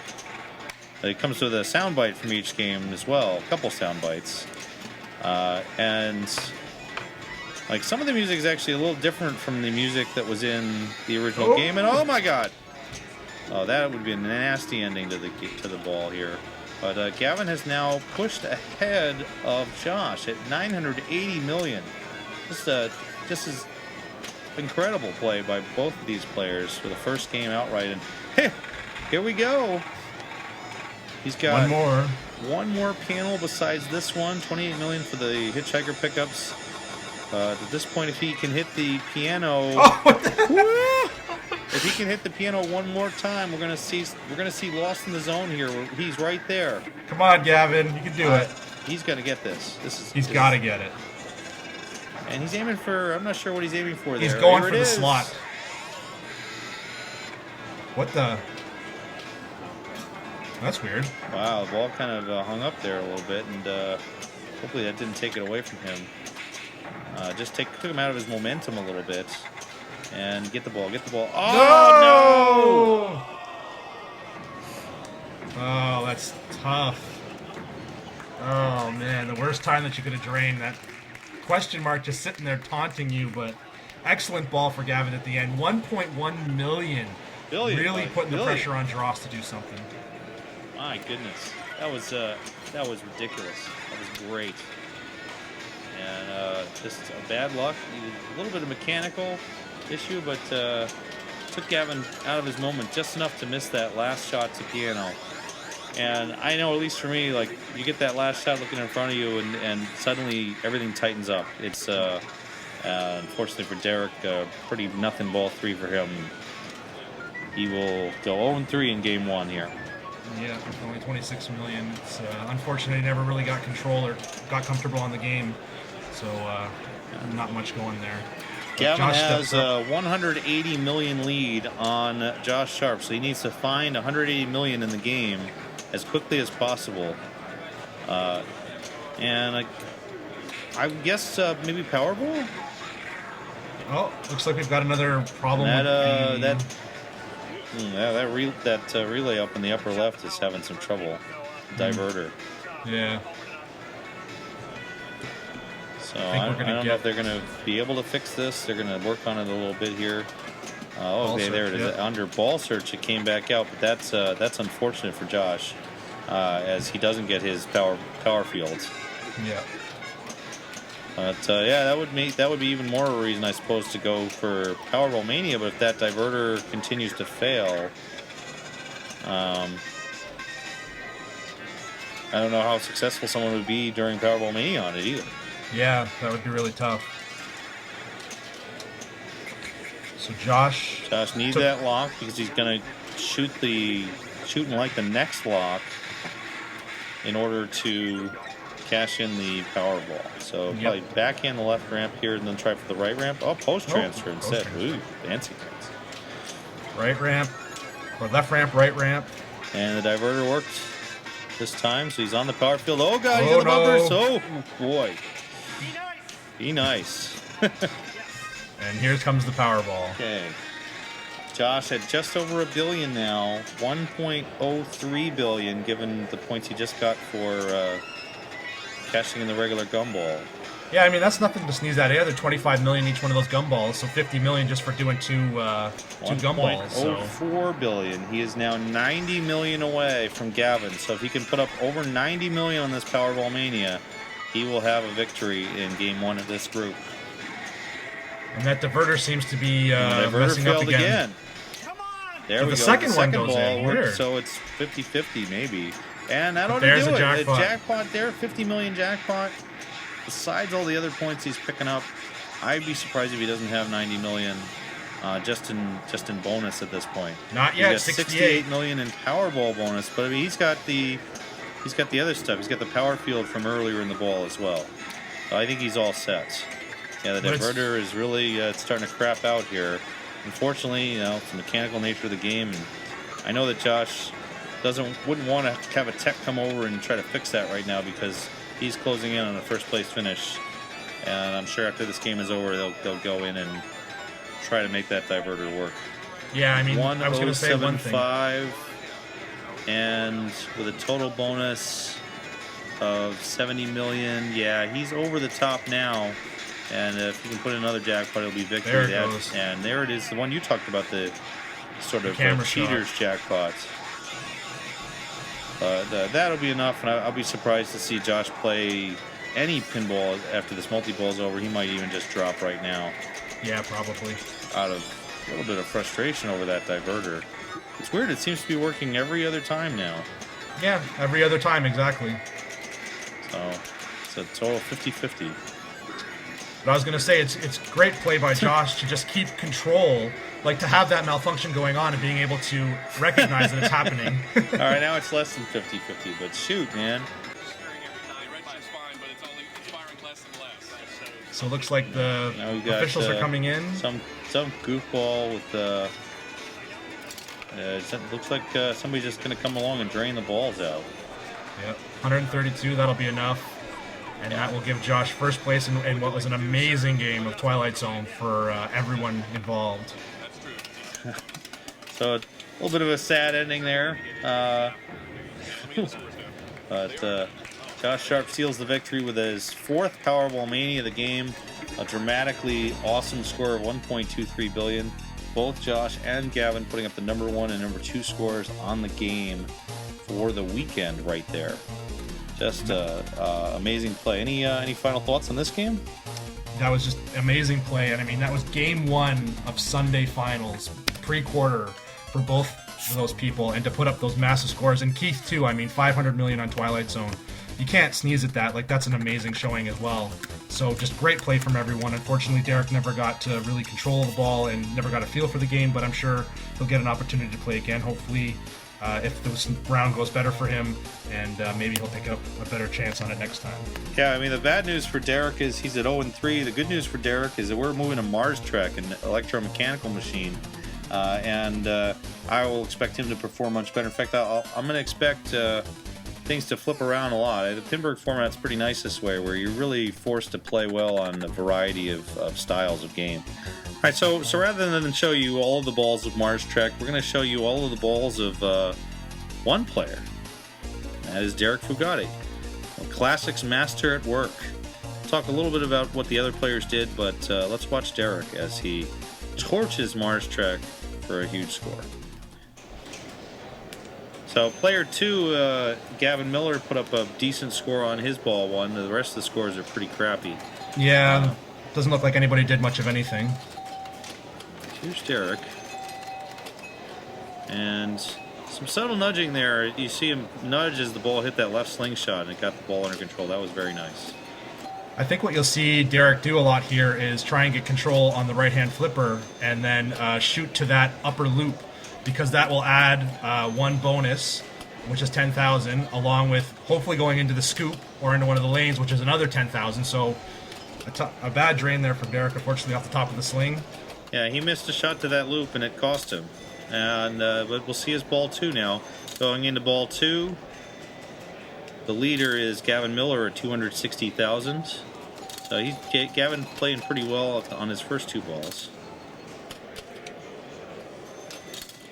It comes with a soundbite from each game as well, a couple sound bites. And like some of the music is actually a little different from the music that was in the original game. And oh my god! Oh, that would be a nasty ending to the ball here. But Gavin has now pushed ahead of Josh at 980 million. This is incredible play by both of these players for the first game outright. And hey, here we go. He's got one more panel besides this one. 28 million for the Hitchhiker pickups. At this point, if he can hit the piano, if he can hit the piano one more time, we're gonna see Lost in the Zone here. He's right there. Come on, Gavin, you can do it. He's gonna get this. He's got to get it. And he's aiming for. I'm not sure what he's aiming for there. He's going Here for the slot. What the? That's weird. Wow, the ball kind of hung up there a little bit, and hopefully that didn't take it away from him. Just took him out of his momentum a little bit. And get the ball, Oh, no! Oh, that's tough. Oh, man, the worst time that you could have drained that question mark just sitting there taunting you, but excellent ball for Gavin at the end. 1.1 million. Really putting the pressure on Dross to do something. My goodness. That was ridiculous. That was great. And just a bad luck. A little bit of mechanical issue, but took Gavin out of his moment just enough to miss that last shot to piano. And I know, at least for me, like, you get that last shot looking in front of you, and suddenly everything tightens up. It's unfortunately for Derek, pretty nothing ball 3 for him. He will go 0-3 in game 1 here. Yeah, with only 26 million. It's unfortunate he never really got control or got comfortable on the game. So not much going there. Gavin has a 180 million lead on Josh Sharp, so he needs to find 180 million in the game as quickly as possible. And I guess maybe Powerball? Oh, looks like we've got another problem with that relay up in the upper left is having some trouble. Diverter. Yeah. So I don't know if they're going to be able to fix this. They're going to work on it a little bit here. Okay, there it is. Yep. Under ball search, it came back out, but that's unfortunate for Josh, as he doesn't get his power fields. Yeah. But yeah, that would be even more of a reason, I suppose, to go for Powerball Mania. But if that diverter continues to fail, I don't know how successful someone would be during Powerball Mania on it either. Yeah, that would be really tough. So Josh needs that lock because he's going to shoot and like the next lock in order to cash in the Powerball. So probably backhand the left ramp here and then try for the right ramp. Oh, post transfer instead. Ooh, fancy things. Right ramp, or left ramp, right ramp. And the diverter worked this time, so he's on the power field. Oh, God, he's on the bumpers. Oh, boy. Be nice. And here comes the Powerball. Okay. Josh at just over $1 billion now. 1.03 billion, given the points he just got for cashing in the regular gumball. Yeah, I mean, that's nothing to sneeze at. They're 25 million each one of those gumballs, so 50 million just for doing two gumballs. 1.04 billion. He is now 90 million away from Gavin. So if he can put up over 90 million on this Powerball Mania, he will have a victory in game 1 of this group. And that diverter seems to be messing up again. Come on! There we go. The second one goes in. Worked, so it's 50-50 maybe. And that ought to do it. Jackpot. The jackpot there, 50 million jackpot. Besides all the other points he's picking up, I'd be surprised if he doesn't have 90 million just in bonus at this point. Not yet. He's got 68 million in Powerball bonus, but I mean, he's got the other stuff. He's got the power field from earlier in the ball as well. So I think he's all set. Yeah, the diverter is really it's starting to crap out here. Unfortunately, it's the mechanical nature of the game, and I know that Josh wouldn't want to have a tech come over and try to fix that right now because he's closing in on a first place finish, and I'm sure after this game is over, they'll go in and try to make that diverter work. Yeah, I mean, I was going to say one thing. 1.075, and with a total bonus of 70 million, yeah, he's over the top now. And if you can put another jackpot, it'll be victory. There it goes. And there it is, the one you talked about, the sort of camera cheaters jackpots. That'll be enough, and I'll be surprised to see Josh play any pinball after this multi-ball is over. He might even just drop right now. Yeah, probably. Out of a little bit of frustration over that diverter. It's weird. It seems to be working every other time now. Yeah, every other time, exactly. So it's a total 50-50. But I was going to say, it's great play by Josh to just keep control, like to have that malfunction going on and being able to recognize that it's happening. All right, now it's less than 50-50, but shoot, man. So it looks like the Now we got, officials are coming in. Some goofball with it looks like somebody's just going to come along and drain the balls out. Yep, 132, that'll be enough. And that will give Josh first place in what was an amazing game of Twilight Zone for everyone involved. So a little bit of a sad ending there. But Josh Sharp seals the victory with his 4th Powerball Mania of the game. A dramatically awesome score of 1.23 billion. Both Josh and Gavin putting up the number 1 and number 2 scores on the game for the weekend right there. Just amazing play. Any final thoughts on this game? That was just amazing play, and I mean that was game 1 of Sunday finals, pre-quarter for both of those people, and to put up those massive scores. And Keith too. I mean, 500 million on Twilight Zone. You can't sneeze at that. Like, that's an amazing showing as well. So just great play from everyone. Unfortunately, Derek never got to really control the ball and never got a feel for the game, but I'm sure he'll get an opportunity to play again. Hopefully, if this round goes better for him, and maybe he'll pick up a better chance on it next time. Yeah, I mean, the bad news for Derek is he's at 0-3. The good news for Derek is that we're moving to Mars Trek, an electromechanical machine, and I will expect him to perform much better. In fact, I'm going to expect things to flip around a lot. The Pinburgh format's pretty nice this way, where you're really forced to play well on a variety of styles of game. All right, so rather than show you all of the balls of Mars Trek, we're going to show you all of the balls of one player. That is Derek Fugate, a classics master at work. We'll talk a little bit about what the other players did, but let's watch Derek as he torches Mars Trek for a huge score. So player 2, Gavin Miller, put up a decent score on his ball 1. The rest of the scores are pretty crappy. Yeah, doesn't look like anybody did much of anything. Here's Derek. And some subtle nudging there. You see him nudge as the ball hit that left slingshot, and it got the ball under control. That was very nice. I think what you'll see Derek do a lot here is try and get control on the right-hand flipper and then shoot to that upper loop, because that will add 1 bonus, which is 10,000, along with hopefully going into the scoop or into one of the lanes, which is another 10,000. So a bad drain there from Derek, unfortunately, off the top of the sling. Yeah, he missed a shot to that loop, and it cost him. And but we'll see his ball 2 now. Going into ball 2, the leader is Gavin Miller at 260,000. So Gavin playing pretty well on his first 2 balls.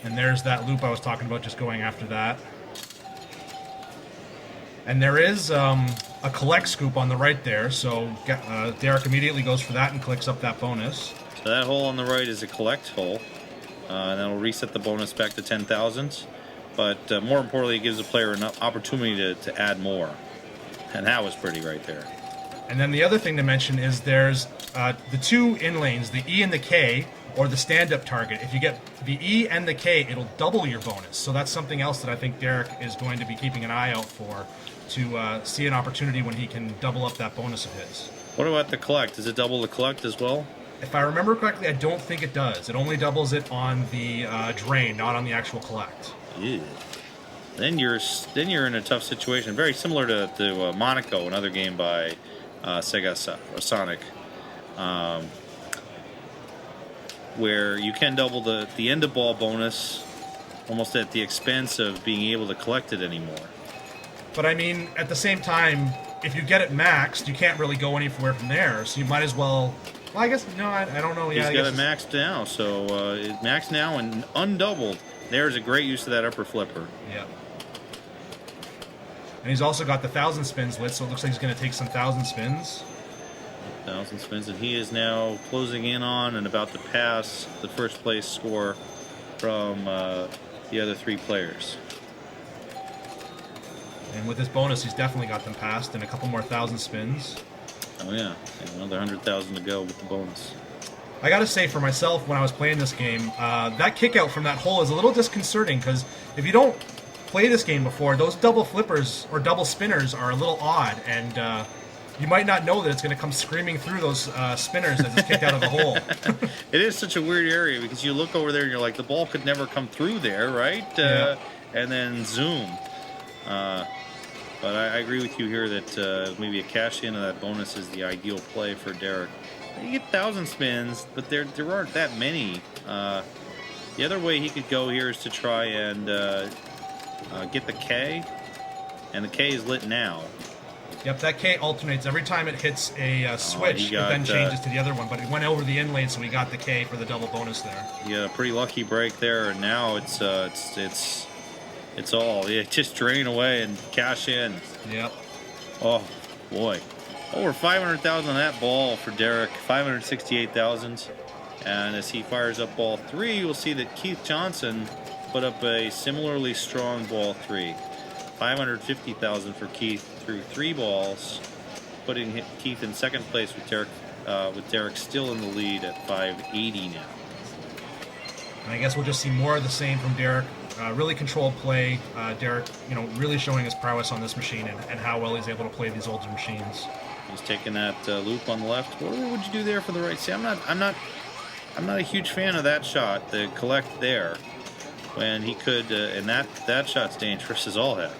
And there's that loop I was talking about, just going after that. And there is a collect scoop on the right there, so Derek immediately goes for that and clicks up that bonus. So that hole on the right is a collect hole. And that'll reset the bonus back to 10,000. But more importantly, it gives the player an opportunity to add more. And that was pretty right there. And then the other thing to mention is there's the 2 in lanes, the E and the K, or the stand-up target. If you get the E and the K, it'll double your bonus. So that's something else that I think Derek is going to be keeping an eye out for, to see an opportunity when he can double up that bonus of his. What about the collect? Does it double the collect as well? If I remember correctly, I don't think it does. It only doubles it on the drain, not on the actual collect. Yeah. Then you're in a tough situation, very similar to Monaco, another game by Sega Sonic, where you can double the end of ball bonus almost at the expense of being able to collect it anymore. But I mean, at the same time, if you get it maxed, you can't really go anywhere from there. So you might as well. Well, I guess no, I don't know. Yeah, He's got it maxed now, so it's maxed now and undoubled. There's a great use of that upper flipper. Yeah. And he's also got the 1,000 spins lit, so it looks like he's going to take some 1,000 spins. 1,000 spins, and he is now closing in on and about to pass the first place score from the other 3 players. And with this bonus, he's definitely got them passed, and a couple more 1,000 spins. Oh yeah, and another 100,000 to go with the bonus. I gotta say, for myself, when I was playing this game, that kick out from that hole is a little disconcerting, because if you don't play this game before, those double flippers or double spinners are a little odd, and you might not know that it's going to come screaming through those spinners as it's kicked out of the hole. It is such a weird area, because you look over there and you're like, the ball could never come through there, right? Yeah. And then zoom. But I agree with you here that maybe a cash in of that bonus is the ideal play for Derek. You get 1,000 spins, but there aren't that many. The other way he could go here is to try and get the K, and the K is lit now. Yep, that K alternates every time it hits a switch. It then changes to the other one, but it went over the in lane, so we got the K for the double bonus there. You got a pretty lucky break there, and now it's all just drain away and cash in. Yep. Oh boy, over 500,000 on that ball for Derek, 568,000. And as he fires up ball 3, you'll see that Keith Johnson put up a similarly strong ball 3. 550,000 for Keith through 3 balls, putting Keith in second place with Derek still in the lead at 580 now. And I guess we'll just see more of the same from Derek. Really controlled play. Derek, really showing his prowess on this machine and how well he's able to play these older machines. He's taking that loop on the left. What would you do there for the right? See, I'm not a huge fan of that shot. The collect there, when he could, and that shot's dangerous as all heck.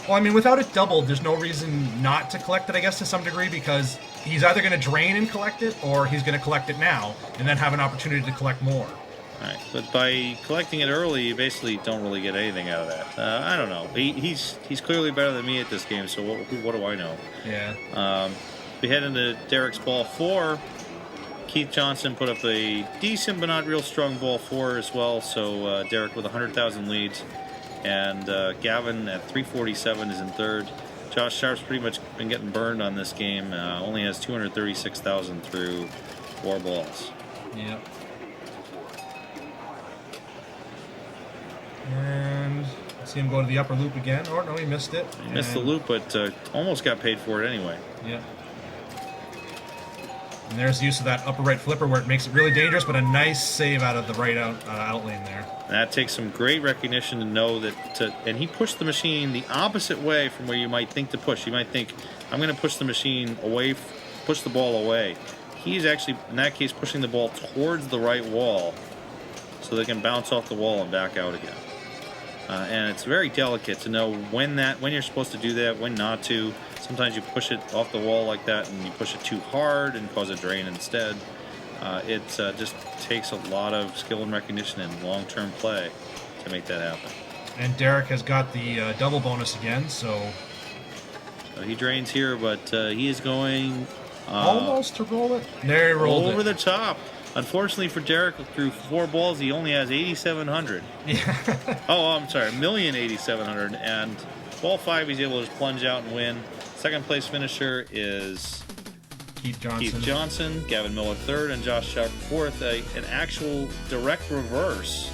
Well, I mean, without it doubled, there's no reason not to collect it, I guess, to some degree, because he's either going to drain and collect it, or he's going to collect it now, and then have an opportunity to collect more. All right, but by collecting it early, you basically don't really get anything out of that. I don't know. He's clearly better than me at this game, so what do I know? Yeah. We head into Derek's ball 4. Keith Johnson put up a decent but not real strong ball 4 as well, so Derek with 100,000 leads. And Gavin at 347 is in third. Josh Sharp's pretty much been getting burned on this game. Only has 236,000 through 4 balls. Yep. And see him go to the upper loop again. Oh, no, he missed it. He missed the loop, but almost got paid for it anyway. Yep. And there's the use of that upper right flipper where it makes it really dangerous, but a nice save out of the right out lane there. That takes some great recognition to know that, and he pushed the machine the opposite way from where you might think to push. You might think, I'm going to push the machine away, push the ball away. He's actually, in that case, pushing the ball towards the right wall so they can bounce off the wall and back out again. And it's very delicate to know when you're supposed to do that, when not to. Sometimes you push it off the wall like that and you push it too hard and cause a drain instead. It just takes a lot of skill and recognition and long-term play to make that happen. And Derek has got the double bonus again, so he drains here, but he is going almost to roll it. There he rolled over it. the top. Unfortunately for Derek, through 4 balls, he only has 8,700. Yeah. Oh, I'm sorry, 1,887,000. And ball 5, he's able to just plunge out and win. Second place finisher is Keith Johnson. Gavin Miller third, and Josh Sharp fourth. An actual direct reverse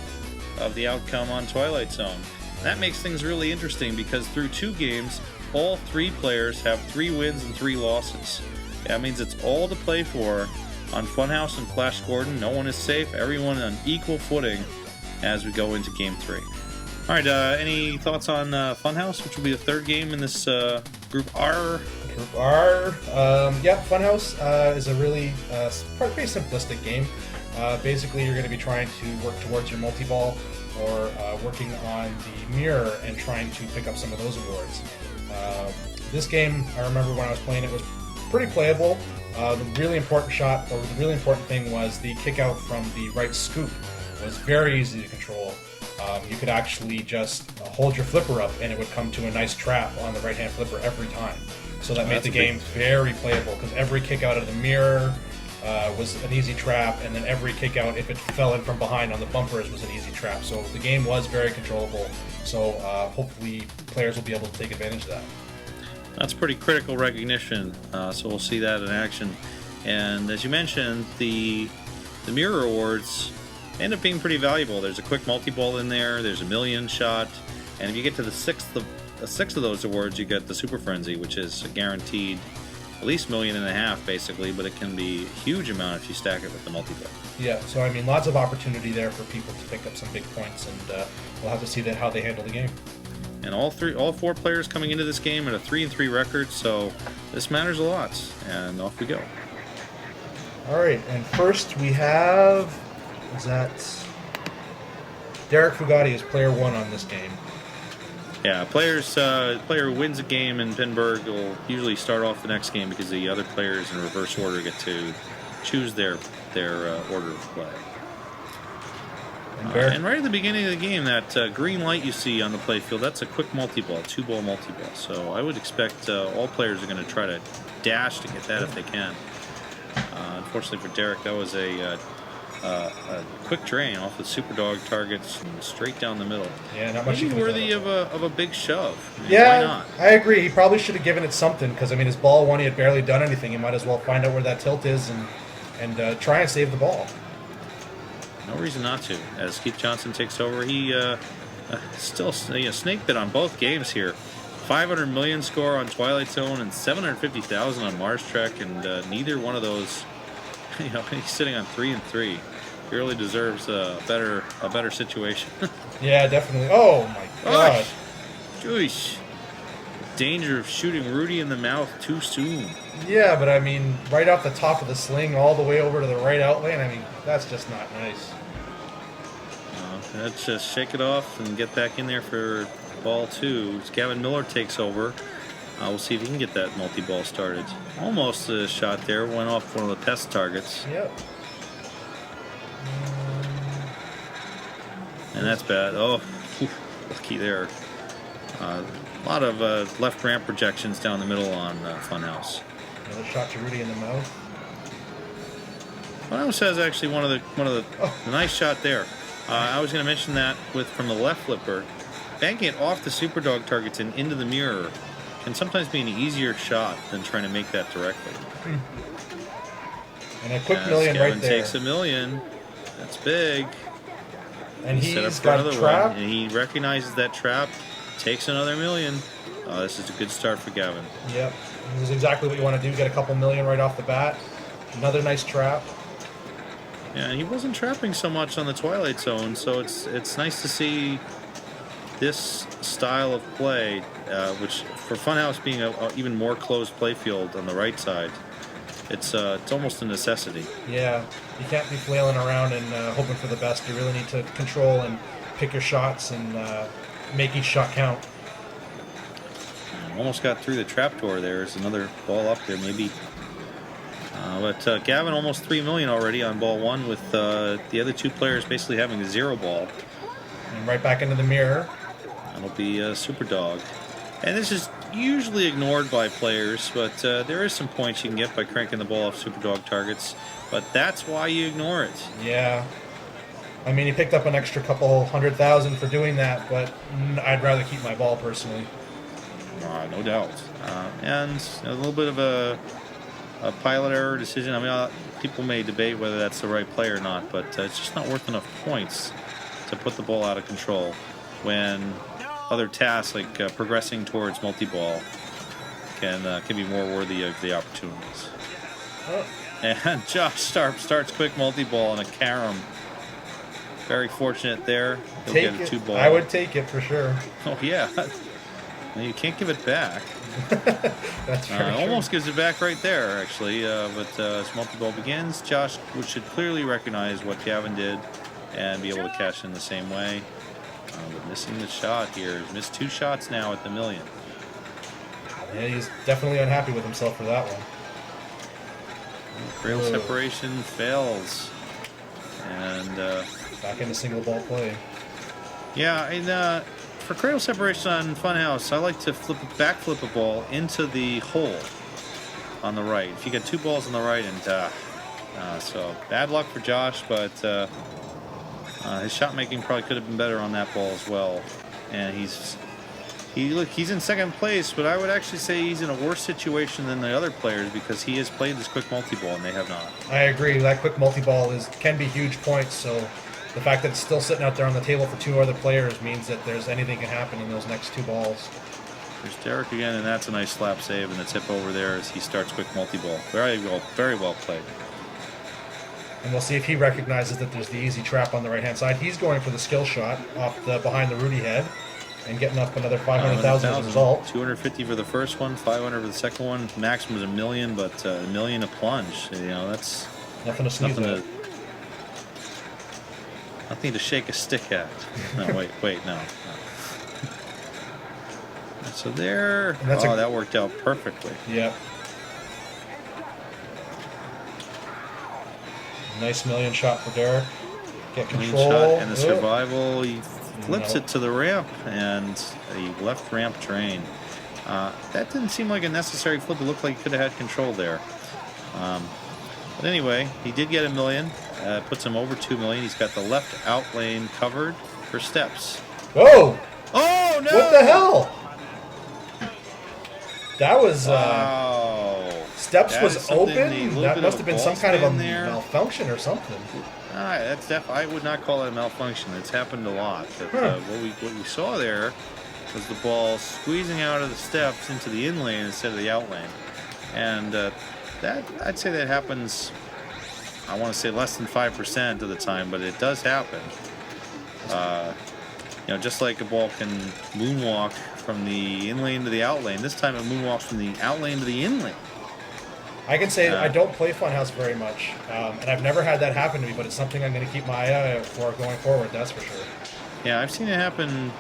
of the outcome on Twilight Zone. And that makes things really interesting because through 2 games, all 3 players have 3 wins and 3 losses. That means it's all to play for on Funhouse and Flash Gordon. No one is safe. Everyone on equal footing as we go into Game 3. All right, any thoughts on Funhouse, which will be the 3rd game in this Group R? Group R. Funhouse is a really pretty simplistic game. Basically, you're going to be trying to work towards your multi-ball or working on the mirror and trying to pick up some of those awards. This game, I remember when I was playing it, was pretty playable. The really important shot, or the really important thing, was the kick out from the right scoop. It was very easy to control. You could actually just hold your flipper up and it would come to a nice trap on the right-hand flipper every time. So that made the game very playable because every kick out of the mirror was an easy trap, and then every kick out, if it fell in from behind on the bumpers, was an easy trap. So the game was very controllable. So hopefully players will be able to take advantage of that. That's pretty critical recognition, so we'll see that in action. And as you mentioned, the Mirror Awards end up being pretty valuable. There's a quick multi-ball in there. There's a million shot, and if you get to the sixth of those awards, you get the Super Frenzy, which is a guaranteed at least $1.5 million basically, but it can be a huge amount if you stack it with the multi-ball. Yeah, so I mean, lots of opportunity there for people to pick up some big points, and we'll have to see how they handle the game. And all four players coming into this game at a 3-3 record, so this matters a lot. And off we go. All right, and first we have Derek Fugatti is player 1 on this game. Yeah, player who wins a game in Pinburgh will usually start off the next game because the other players in reverse order get to choose their order of play. And right at the beginning of the game, that green light you see on the playfield, that's a quick multi-ball, 2-ball multi-ball. So I would expect all players are going to try to dash to get that if they can. Unfortunately for Derek, that was a quick drain off the Super Dog targets and straight down the middle. Yeah, not much. Maybe worthy of a big shove. I mean, yeah, why not? I agree. He probably should have given it something because I mean, his ball one, he had barely done anything. He might as well find out where that tilt is and try and save the ball. No reason not to. As Keith Johnson takes over, he still snake bit on both games here. 500 million score on Twilight Zone and 750,000 on Mars Trek, and neither one of those. He's sitting on 3-3. He really deserves a better situation. Yeah, definitely. Oh my God. Jeez. Danger of shooting Rudy in the mouth too soon. Yeah, but I mean, right off the top of the sling, all the way over to the right outlane. I mean, that's just not nice. Let's just shake it off and get back in there for ball 2. Gavin Miller takes over. We'll see if he can get that multi-ball started. Almost a shot there. Went off one of the pest targets. Yep. And that's bad. Oh, lucky there. A lot of left ramp projections down the middle on Funhouse. Another shot to Rudy in the mouth. Funhouse has actually one of the nice shot there. I was going to mention that from the left flipper, banking it off the Super Dog targets and into the mirror can sometimes be an easier shot than trying to make that directly. And a quick million right there. Takes $1 million. That's big. And He's set up for got another a trap. one, and he recognizes that trap. Takes another $1 million. This is a good start for Gavin. Yep. This is exactly what you want to do. Get a couple million right off the bat. Another nice trap. Yeah, and he wasn't trapping so much on the Twilight Zone, so it's nice to see this style of play, which for Funhouse being a even more closed playfield on the right side, it's almost a necessity. Yeah, you can't be flailing around and hoping for the best. You really need to control and pick your shots and make each shot count. Almost got through the trapdoor there. There's another ball up there, maybe. But Gavin almost $3 million already on ball 1, with the other two players basically having a 0 ball. And right back into the mirror. That'll be a Super Dog. And this is usually ignored by players, but there is some points you can get by cranking the ball off Super Dog targets. But that's why you ignore it. Yeah. I mean, he picked up an extra couple 100,000 for doing that, but I'd rather keep my ball personally. No doubt. And a little bit of a pilot error decision. I mean, people may debate whether that's the right play or not, but it's just not worth enough points to put the ball out of control when other tasks like progressing towards multi-ball can be more worthy of the opportunities. Oh. And Josh starts quick multi-ball on a carom. Very fortunate there. He'll Take get a it. 2-ball. I would take it for sure. Oh, yeah. Well, you can't give it back. That's very true. Almost gives it back right there, actually. But as multi-ball begins, Josh should clearly recognize what Gavin did and be able to cash in the same way. But missing the shot here. He's missed 2 shots now at the $1 million. Yeah, he's definitely unhappy with himself for that one. Cradle separation fails. And back into single ball play. yeah, and for cradle separation on Funhouse, I like to backflip a ball into the hole on the right. If you get 2 balls on the right, and so bad luck for Josh, but his shot making probably could have been better on that ball as well. And he's in second place, but I would actually say he's in a worse situation than the other players because he has played this quick multi-ball and they have not. I agree. That quick multi-ball can be huge points, so the fact that it's still sitting out there on the table for 2 other players means that there's anything can happen in those next 2 balls. There's Derek again, and that's a nice slap save, and the tip over there as he starts quick multi-ball. Very well played. And we'll see if he recognizes that there's the easy trap on the right-hand side. He's going for the skill shot off the behind the Rudy head and getting up another 500,000 as a result. 250 for the first one, 500 for the second one. Maximum is $1 million, but $1 million a plunge. You know, that's nothing to sneeze at. Nothing to shake a stick at. No, wait, no. So there, that worked out perfectly. Yep. Nice million shot for Derek. Get control. Shot and the survival. He flips it to the ramp and a left ramp drain. That didn't seem like a necessary flip. It looked like he could have had control there. But anyway, he did get $1 million. Puts him over $2 million. He's got the left out lane covered for steps. Whoa! Oh no! What the hell? That was. Steps was open. That must have been some kind of a malfunction or something. That's I would not call it a malfunction. It's happened a lot. But, what we saw there was the ball squeezing out of the steps into the in lane instead of the out lane, and that I'd say that happens. I want to say less than 5% of the time, but it does happen. You know, just like a ball can moonwalk from the in lane to the out lane, this time it moonwalks from the out lane to the in lane. I can say I don't play Funhouse very much, and I've never had that happen to me, but it's something I'm going to keep my eye out for going forward, that's for sure. Yeah, I've seen it happen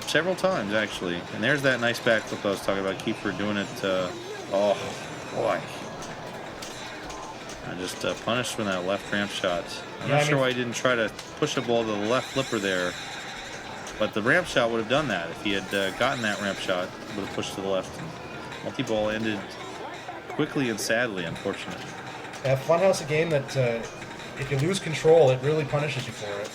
several times, actually. And there's that nice backflip I was talking about. Kiefer doing it. Oh, boy. I just punished from that left ramp shot. I'm not sure why he didn't try to push a ball to the left flipper there. But the ramp shot would have done that. If he had gotten that ramp shot, it would have pushed to the left. Multi-ball ended quickly and sadly, unfortunately. Yeah, Funhouse a game that if you lose control, it really punishes you for it.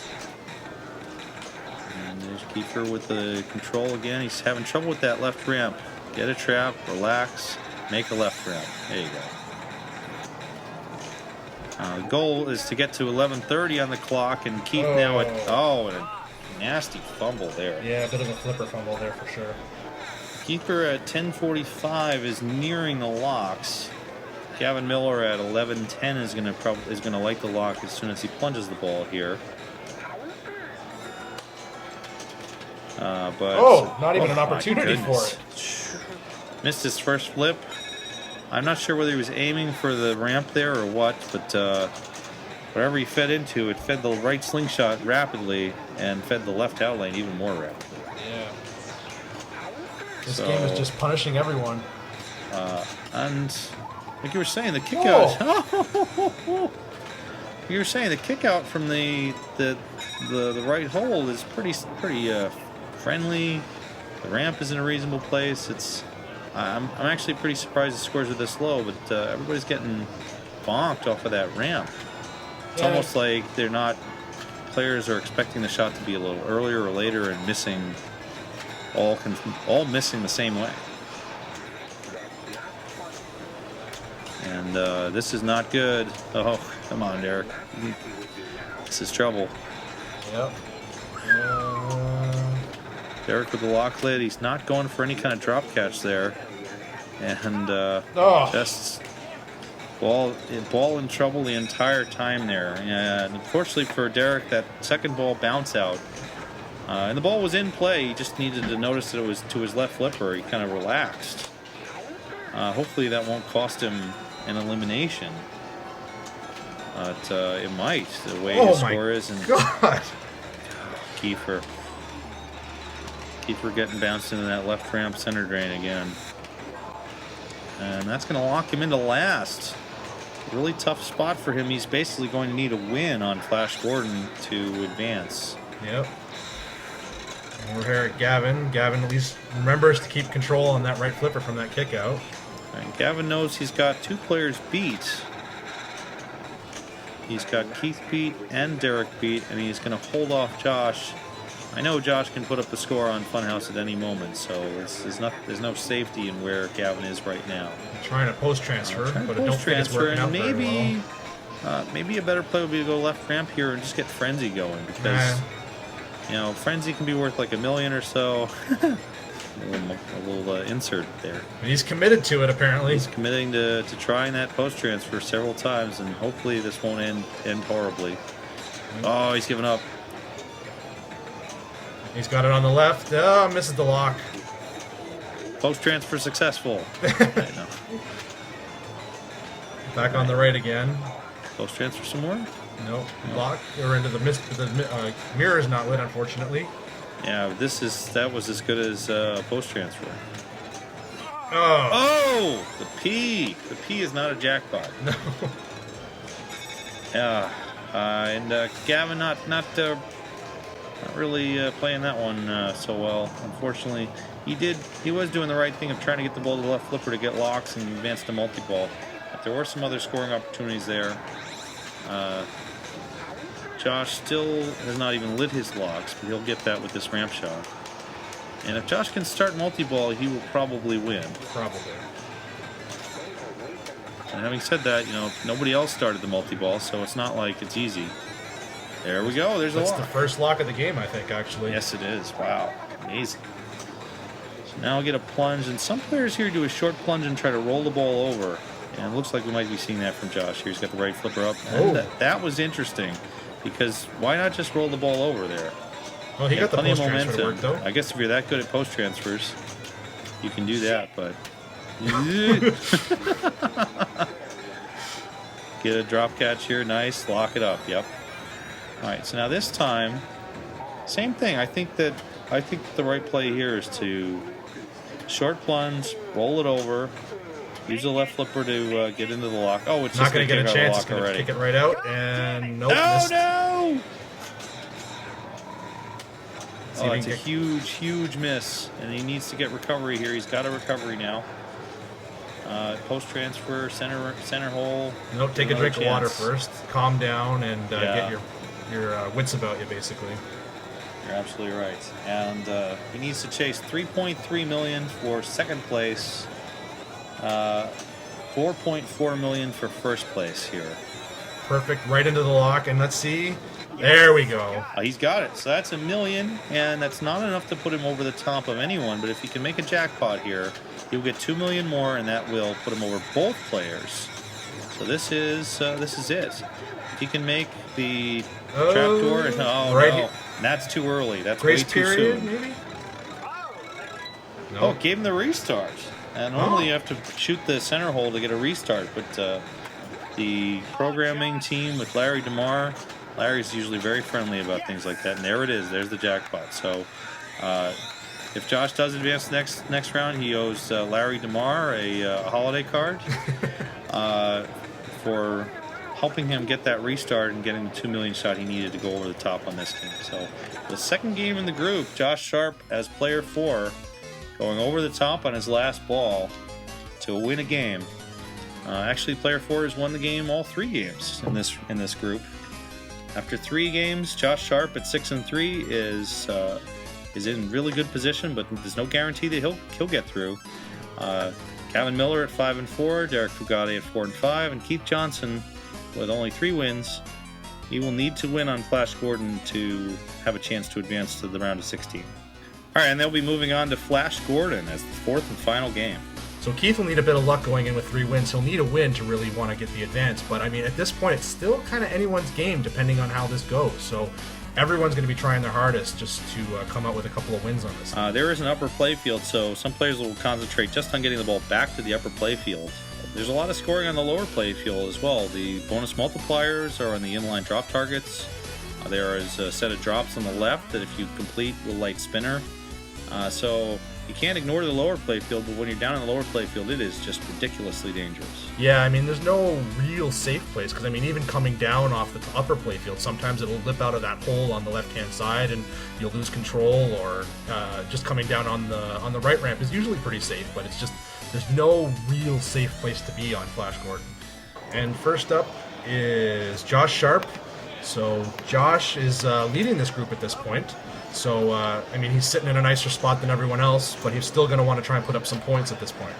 And there's Kiefer with the control again. He's having trouble with that left ramp. Get a trap, relax, make a left ramp. There you go. The goal is to get to 11:30 on the clock and keep now at and a nasty fumble there. Yeah, a bit of a flipper fumble there for sure. Keeper at 10:45 is nearing the locks. Gavin Miller at 11:10 is going to like the lock as soon as he plunges the ball here. But not even an opportunity for it. Missed his first flip. I'm not sure whether he was aiming for the ramp there or what, but whatever he fed into, it fed the right slingshot rapidly and fed the left out lane even more rapidly. Yeah. This game is just punishing everyone. And like you were saying, the kick out. You were saying the kick out from the right hole is pretty friendly. The ramp is in a reasonable place. I'm actually pretty surprised the scores are this low, but everybody's getting bonked off of that ramp. It's almost like players are expecting the shot to be a little earlier or later and missing, all missing the same way. And this is not good. Oh, come on, Derek. This is trouble. Yep. Derek with the lock lid. He's not going for any kind of drop catch there. And just ball in trouble the entire time there. And unfortunately for Derek, that second ball bounced out. And the ball was in play. He just needed to notice that it was to his left flipper. He kind of relaxed. Hopefully that won't cost him an elimination. But it might, the way his score is. And God. Kiefer getting bounced into that left ramp center drain again. And that's going to lock him into last. Really tough spot for him. He's basically going to need a win on Flash Gordon to advance. Yep. And we're here at Gavin. Gavin at least remembers to keep control on that right flipper from that kick out. And Gavin knows he's got two players beat. He's got Keith beat and Derek beat, and he's going to hold off Josh. I know Josh can put up the score on Funhouse at any moment, so there's no safety in where Gavin is right now. Trying to post transfer, but I don't think it's working out very well. maybe a better play would be to go left ramp here and just get Frenzy going, because you know, Frenzy can be worth like $1 million or so. a little insert there. He's committed to it, apparently. He's committing to trying that post transfer several times, and hopefully this won't end horribly. Oh, he's giving up. He's got it on the left. Oh, misses the lock. Post transfer successful. Back on the right again. Post transfer some more? Nope. Lock. We're into the mist. The mirror is not lit, unfortunately. Yeah, that was as good as post transfer. Oh. The P. The P is not a jackpot. No. Yeah. And Gavin not really playing that one so well. Unfortunately, he was doing the right thing of trying to get the ball to the left flipper to get locks and advance to multi-ball. But there were some other scoring opportunities there. Josh still has not even lit his locks, but he'll get that with this ramp shot. And if Josh can start multi-ball, he will probably win. Probably. And having said that, you know, nobody else started the multi-ball, so it's not like it's easy. There we go. There's a lock. That's the first lock of the game, I think, actually. Yes, it is. Wow. Amazing. So now I'll get a plunge, and some players here do a short plunge and try to roll the ball over. And it looks like we might be seeing that from Josh here. He's got the right flipper up. And that was interesting, because why not just roll the ball over there? Well, he got the post transfer to work, though. I guess if you're that good at post transfers, you can do that, but... Get a drop catch here. Nice. Lock it up. Yep. All right. So now this time, same thing. I think the right play here is to short plunge, roll it over, use the left flipper to get into the lock. Oh, it's not going to get a chance. It's going to kick it right out, and nope. No! Oh, it's a huge miss, and he needs to get recovery here. He's got a recovery now. Post transfer, center hole. Nope, take a drink of water first. Calm down and get your wits about you, basically. You're absolutely right. And he needs to chase 3.3 million for second place, 4.4 million for first place here. Perfect, right into the lock, and let's see. There we go. He's got it. So that's $1 million, and that's not enough to put him over the top of anyone. But if he can make a jackpot here, he'll get $2 million more, and that will put him over both players. So this is it. If he can make the trapdoor, and no, that's too early. That's Grace way too period, soon. Maybe. No. Oh, gave him the restart. And normally you have to shoot the center hole to get a restart, but the programming team with Larry DeMar. Larry's usually very friendly about things like that, and there it is. There's the jackpot. So, if Josh does advance next round, he owes Larry DeMar a holiday card for helping him get that restart and getting the $2 million shot he needed to go over the top on this game. So, the second game in the group, Josh Sharp as player 4, going over the top on his last ball to win a game. Actually, player 4 has won the game all 3 games in this group. After 3 games, Josh Sharp at 6-3 is in really good position, but there's no guarantee that he'll get through. Gavin Miller at 5-4, Derek Fugate at 4-5, and Keith Johnson with only 3 wins. He will need to win on Flash Gordon to have a chance to advance to the round of 16. All right, and they'll be moving on to Flash Gordon as the 4th and final game. So Keith will need a bit of luck going in with 3 wins. He'll need a win to really want to get the advance. But, I mean, at this point, it's still kind of anyone's game depending on how this goes. So everyone's going to be trying their hardest just to come out with a couple of wins on this. There is an upper playfield, so some players will concentrate just on getting the ball back to the upper playfield. There's a lot of scoring on the lower playfield as well. The bonus multipliers are on the inline drop targets. There is a set of drops on the left that if you complete will light spinner. So you can't ignore the lower playfield, but when you're down in the lower playfield, it is just ridiculously dangerous. Yeah, I mean, there's no real safe place, because, I mean, even coming down off the upper playfield, sometimes it'll lip out of that hole on the left-hand side, and you'll lose control, or just coming down on the right ramp is usually pretty safe, but it's just, there's no real safe place to be on Flash Gordon. And first up is Josh Sharp. So Josh is leading this group at this point. So, I mean, he's sitting in a nicer spot than everyone else, but he's still going to want to try and put up some points at this point.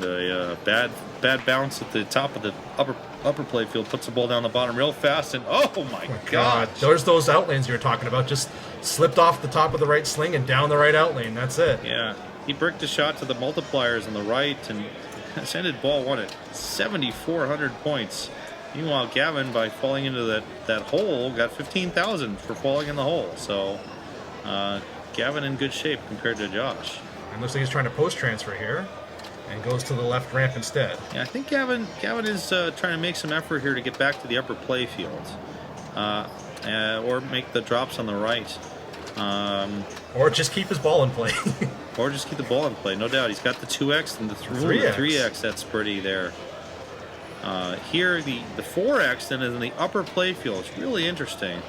and a bad bounce at the top of the upper play field puts the ball down the bottom real fast, and oh my god! There's those outlanes you were talking about. Just slipped off the top of the right sling and down the right outlane. That's it. Yeah, he bricked a shot to the multipliers on the right, and sended ball won it 7,400 points. Meanwhile, Gavin, by falling into that hole, got 15,000 for falling in the hole. So Gavin in good shape compared to Josh. And looks like he's trying to post transfer here, and goes to the left ramp instead. Yeah, I think Gavin is trying to make some effort here to get back to the upper play field, or make the drops on the right, or just keep his ball in play. or just keep the ball in play. No doubt, he's got the 2x and the 3x. 3x, that's pretty there. Here, the 4x then is in the upper play field. It's really interesting.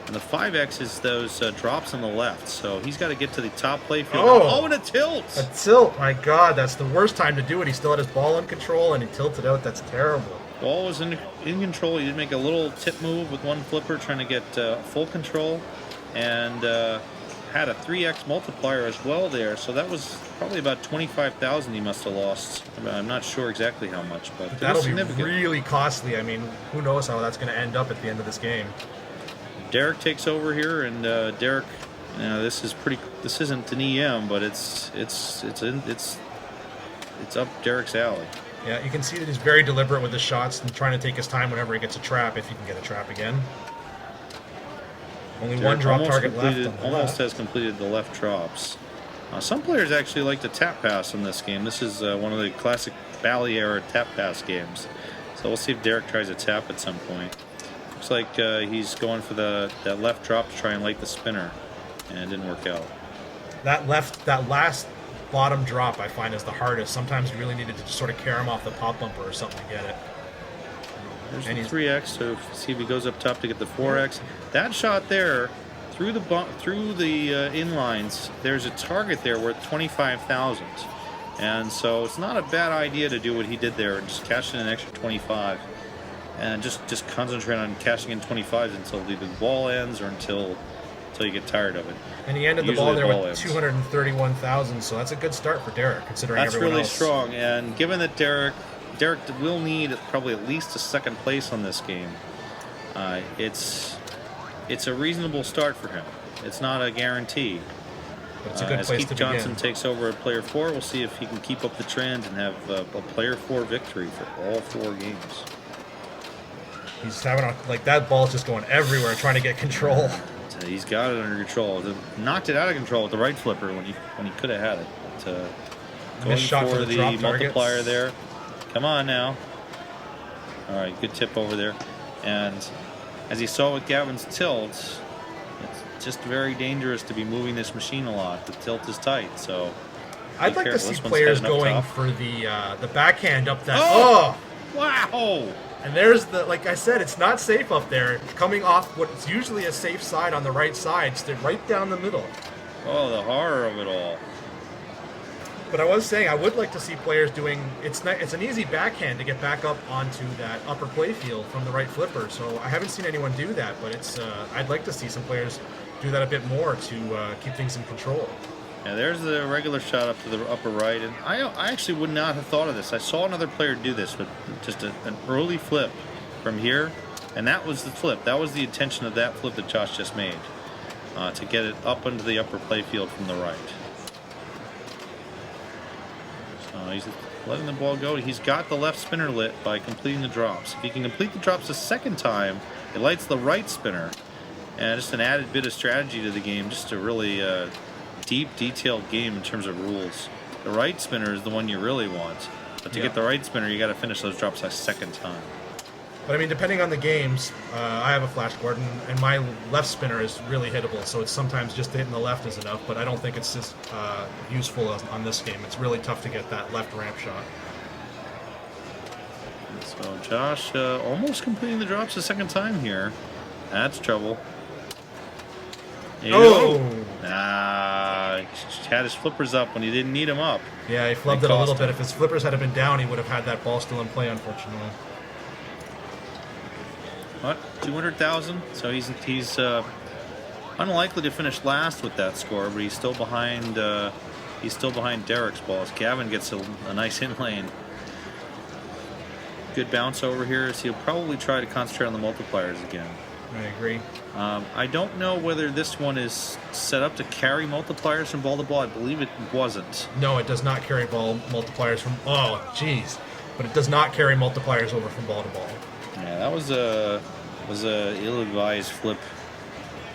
And the 5x is those drops on the left. So he's got to get to the top play field. Oh, and a tilt! A tilt! My God, that's the worst time to do it. He still had his ball in control, and he tilted out. That's terrible. Ball was in control. He did make a little tip move with one flipper, trying to get full control. And had a 3x multiplier as well there. So that was probably about 25,000 he must have lost. I'm not sure exactly how much, but that'll be really costly. I mean, who knows how that's going to end up at the end of this game. Derek takes over here, and Derek, this isn't an EM, but it's up Derek's alley. Yeah, you can see that he's very deliberate with his shots and trying to take his time whenever he gets a trap, if he can get a trap again. Only Derek one drop target left. Almost has completed the left drops. Some players actually like to tap pass in this game. This is one of the classic Bally era tap pass games. So we'll see if Derek tries a tap at some point. Looks like he's going for that left drop to try and light the spinner, and it didn't work out. That last bottom drop I find is the hardest. Sometimes you really needed to just sort of carry him off the pop bumper or something to get it. There's the 3x, so see if he goes up top to get the 4x. That shot there, through the inlines, there's a target there worth 25,000. And so it's not a bad idea to do what he did there and just cash in an extra 25. And just concentrate on cashing in 25s until the ball ends or until you get tired of it. And he ended the ball there with 231,000, so that's a good start for Derek, considering everyone else. That's really strong, and given that Derek will need probably at least a second place on this game, it's a reasonable start for him. It's not a guarantee. But it's a good place Keith to Johnson begin. takes over at player 4, we'll see if he can keep up the trend and have a player 4 victory for all 4 games. He's having that ball's just going everywhere, trying to get control. He's got it under control. Knocked it out of control with the right flipper when he could have had it. But, going shot for the multiplier there. Come on now. All right, good tip over there. And as you saw with Gavin's tilt, it's just very dangerous to be moving this machine a lot. The tilt is tight, so I'd like to see players going for the backhand up that. Oh! Wow! And there's like I said, it's not safe up there. Coming off what's usually a safe side on the right side, it's right down the middle. Oh, the horror of it all. But I was saying I would like to see players doing. It's an easy backhand to get back up onto that upper play field from the right flipper. So I haven't seen anyone do that, but I'd like to see some players do that a bit more to keep things in control. Yeah, there's the regular shot up to the upper right, and I actually would not have thought of this. I saw another player do this with just an early flip from here, and that was the flip. That was the intention of that flip that Josh just made, to get it up into the upper play field from the right. So he's letting the ball go. He's got the left spinner lit by completing the drops. If he can complete the drops a second time, it lights the right spinner, and just an added bit of strategy to the game, just a really deep, detailed game in terms of rules. The right spinner is the one you really want, but to get the right spinner, you got to finish those drops a second time. But I mean, depending on the games, I have a flashboard, and my left spinner is really hittable, so it's sometimes just hitting the left is enough, but I don't think it's just useful on this game. It's really tough to get that left ramp shot. So Josh almost completing the drops a second time here. That's trouble. Oh! Had his flippers up when he didn't need them up. Yeah, he flubbed it a little bit. If his flippers had been down, he would have had that ball still in play, unfortunately. What? 200,000? So he's unlikely to finish last with that score, but he's still behind He's still behind Derek's balls. Gavin gets a nice in lane. Good bounce over here. So he'll probably try to concentrate on the multipliers again. I agree. I don't know whether this one is set up to carry multipliers from ball to ball. I believe it wasn't. No, it does not carry ball multipliers from. Oh, jeez. But it does not carry multipliers over from ball to ball. Yeah, that was a ill-advised flip.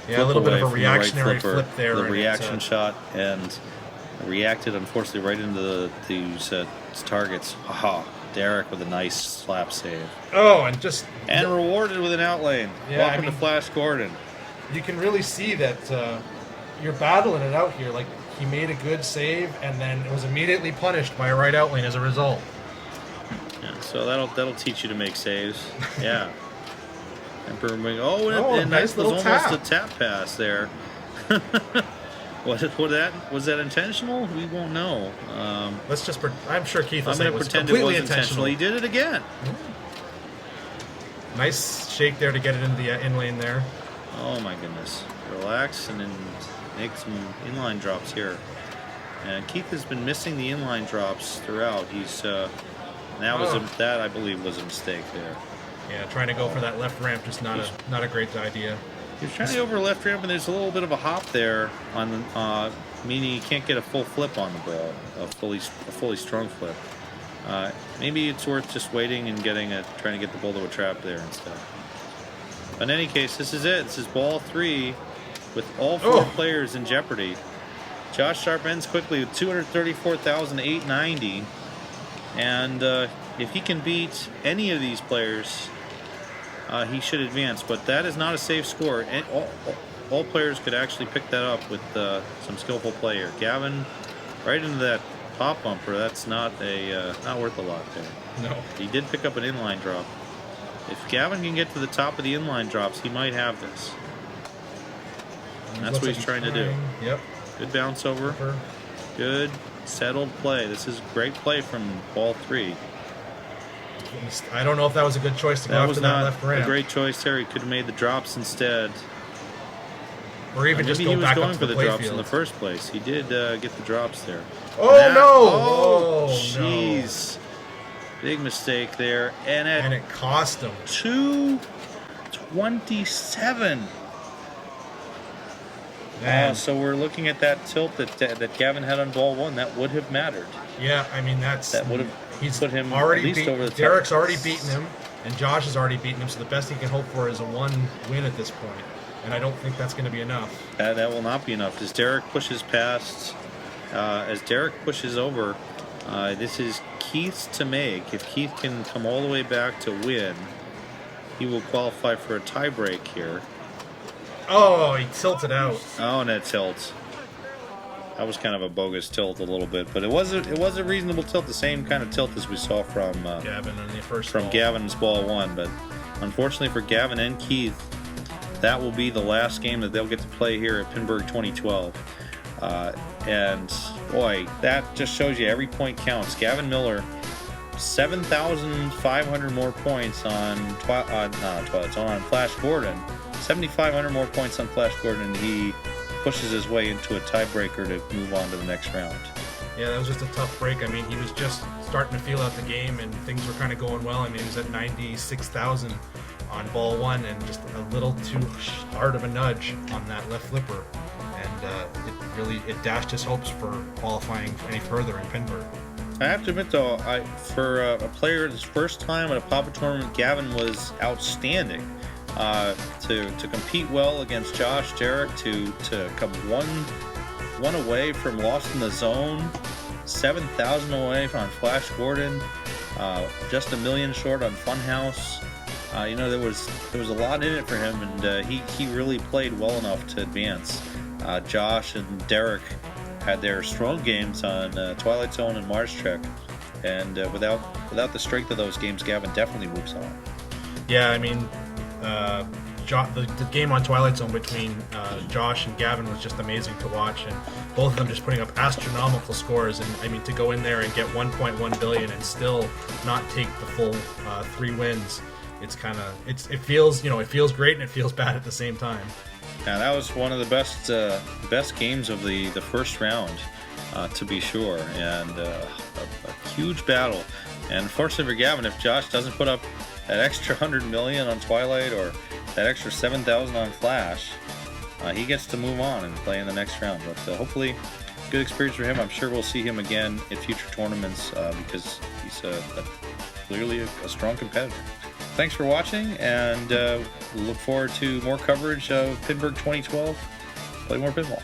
Yeah, a little bit of a away from the reactionary right flipper, flip there. The and reaction shot, and reacted unfortunately right into these targets. Haha. Derek with a nice slap save. Oh, and just and rewarded with an out lane. Yeah, Welcome to Flash Gordon. You can really see that you're battling it out here. Like, he made a good save, and then it was immediately punished by a right out lane as a result. Yeah, so that'll teach you to make saves. Yeah. And that nice was little almost tap. a tap pass there. Was that intentional? We won't know. Let's just. I'm sure Keith will I'm say going it to was pretend it completely was intentional. He did it again. Nice shake there to get it into the in lane there. Oh my goodness. Relax and then make some inline drops here. And Keith has been missing the inline drops throughout. That I believe was a mistake there. Yeah, trying to go for that left ramp, just not a great idea. He was trying to go over left ramp, and there's a little bit of a hop there, meaning you can't get a full flip on the ball, a fully strung flip. Maybe it's worth just waiting and trying to get the ball to a trap there instead. But in any case, this is it. This is ball 3 with all 4 players in jeopardy. Josh Sharp ends quickly with 234,890, and if he can beat any of these players, he should advance, but that is not a safe score. And all players could actually pick that up with some skillful play here. Gavin, right into that pop bumper. That's not worth a lot there. No. He did pick up an inline drop. If Gavin can get to the top of the inline drops, he might have this. And that's what he's trying to do. Yep. Good bounce over. Good settled play. This is great play from ball 3. I don't know if that was a good choice to go after that left ramp. A great choice there. He could have made the drops instead. Or even just go back up to the play field. Maybe he was going for the drops in the first place. He did get the drops there. Oh, jeez. Big mistake there. And it cost him. 227. So we're looking at that tilt that Gavin had on ball 1. That would have mattered. Yeah, I mean, that would have put him already at least over the top. Derek's already beaten him, and Josh has already beaten him, so the best he can hope for is a 1 win at this point. And I don't think that's going to be enough. That will not be enough. As Derek pushes past, as Derek pushes over, this is Keith's to make. If Keith can come all the way back to win, he will qualify for a tie break here. Oh, he tilted out. Oh, and that tilt. That was kind of a bogus tilt a little bit, but it was a reasonable tilt, the same kind of tilt as we saw from Gavin in the first from ball. Gavin's ball 1. But unfortunately for Gavin and Keith, that will be the last game that they'll get to play here at Pinburgh 2012. And boy, that just shows you every point counts. Gavin Miller, 7,500 more points on Twilight Zone, on Flash Gordon. 7,500 more points on Flash Gordon, and he pushes his way into a tiebreaker to move on to the next round. Yeah, that was just a tough break. I mean, he was just starting to feel out the game, and things were kind of going well. I mean, he was at 96,000 on ball 1, and just a little too hard of a nudge on that left flipper, and it dashed his hopes for qualifying any further in Pinburgh. I have to admit, though, for a player his first time at a Papa tournament, Gavin was outstanding. To compete well against Josh, Derek, to come one away from Lost in the Zone, 7,000 away on Flash Gordon, just $1 million short on Funhouse. There was a lot in it for him, and he really played well enough to advance. Josh and Derek had their strong games on Twilight Zone and Mars Trek, and without the strength of those games, Gavin definitely moves on. Yeah, I mean, the game on Twilight Zone between Josh and Gavin was just amazing to watch, and both of them just putting up astronomical scores. And I mean, to go in there and get 1.1 billion and still not take the full 3 wins, it feels great and it feels bad at the same time. Yeah, that was one of the best games of the first round. to be sure, and a huge battle. And unfortunately for Gavin, if Josh doesn't put up that extra 100 million on Twilight or that extra 7,000 on Flash, he gets to move on and play in the next round. But hopefully, good experience for him. I'm sure we'll see him again in future tournaments because he's clearly a strong competitor. Thanks for watching, and look forward to more coverage of Pinburgh 2012. Play more pinball.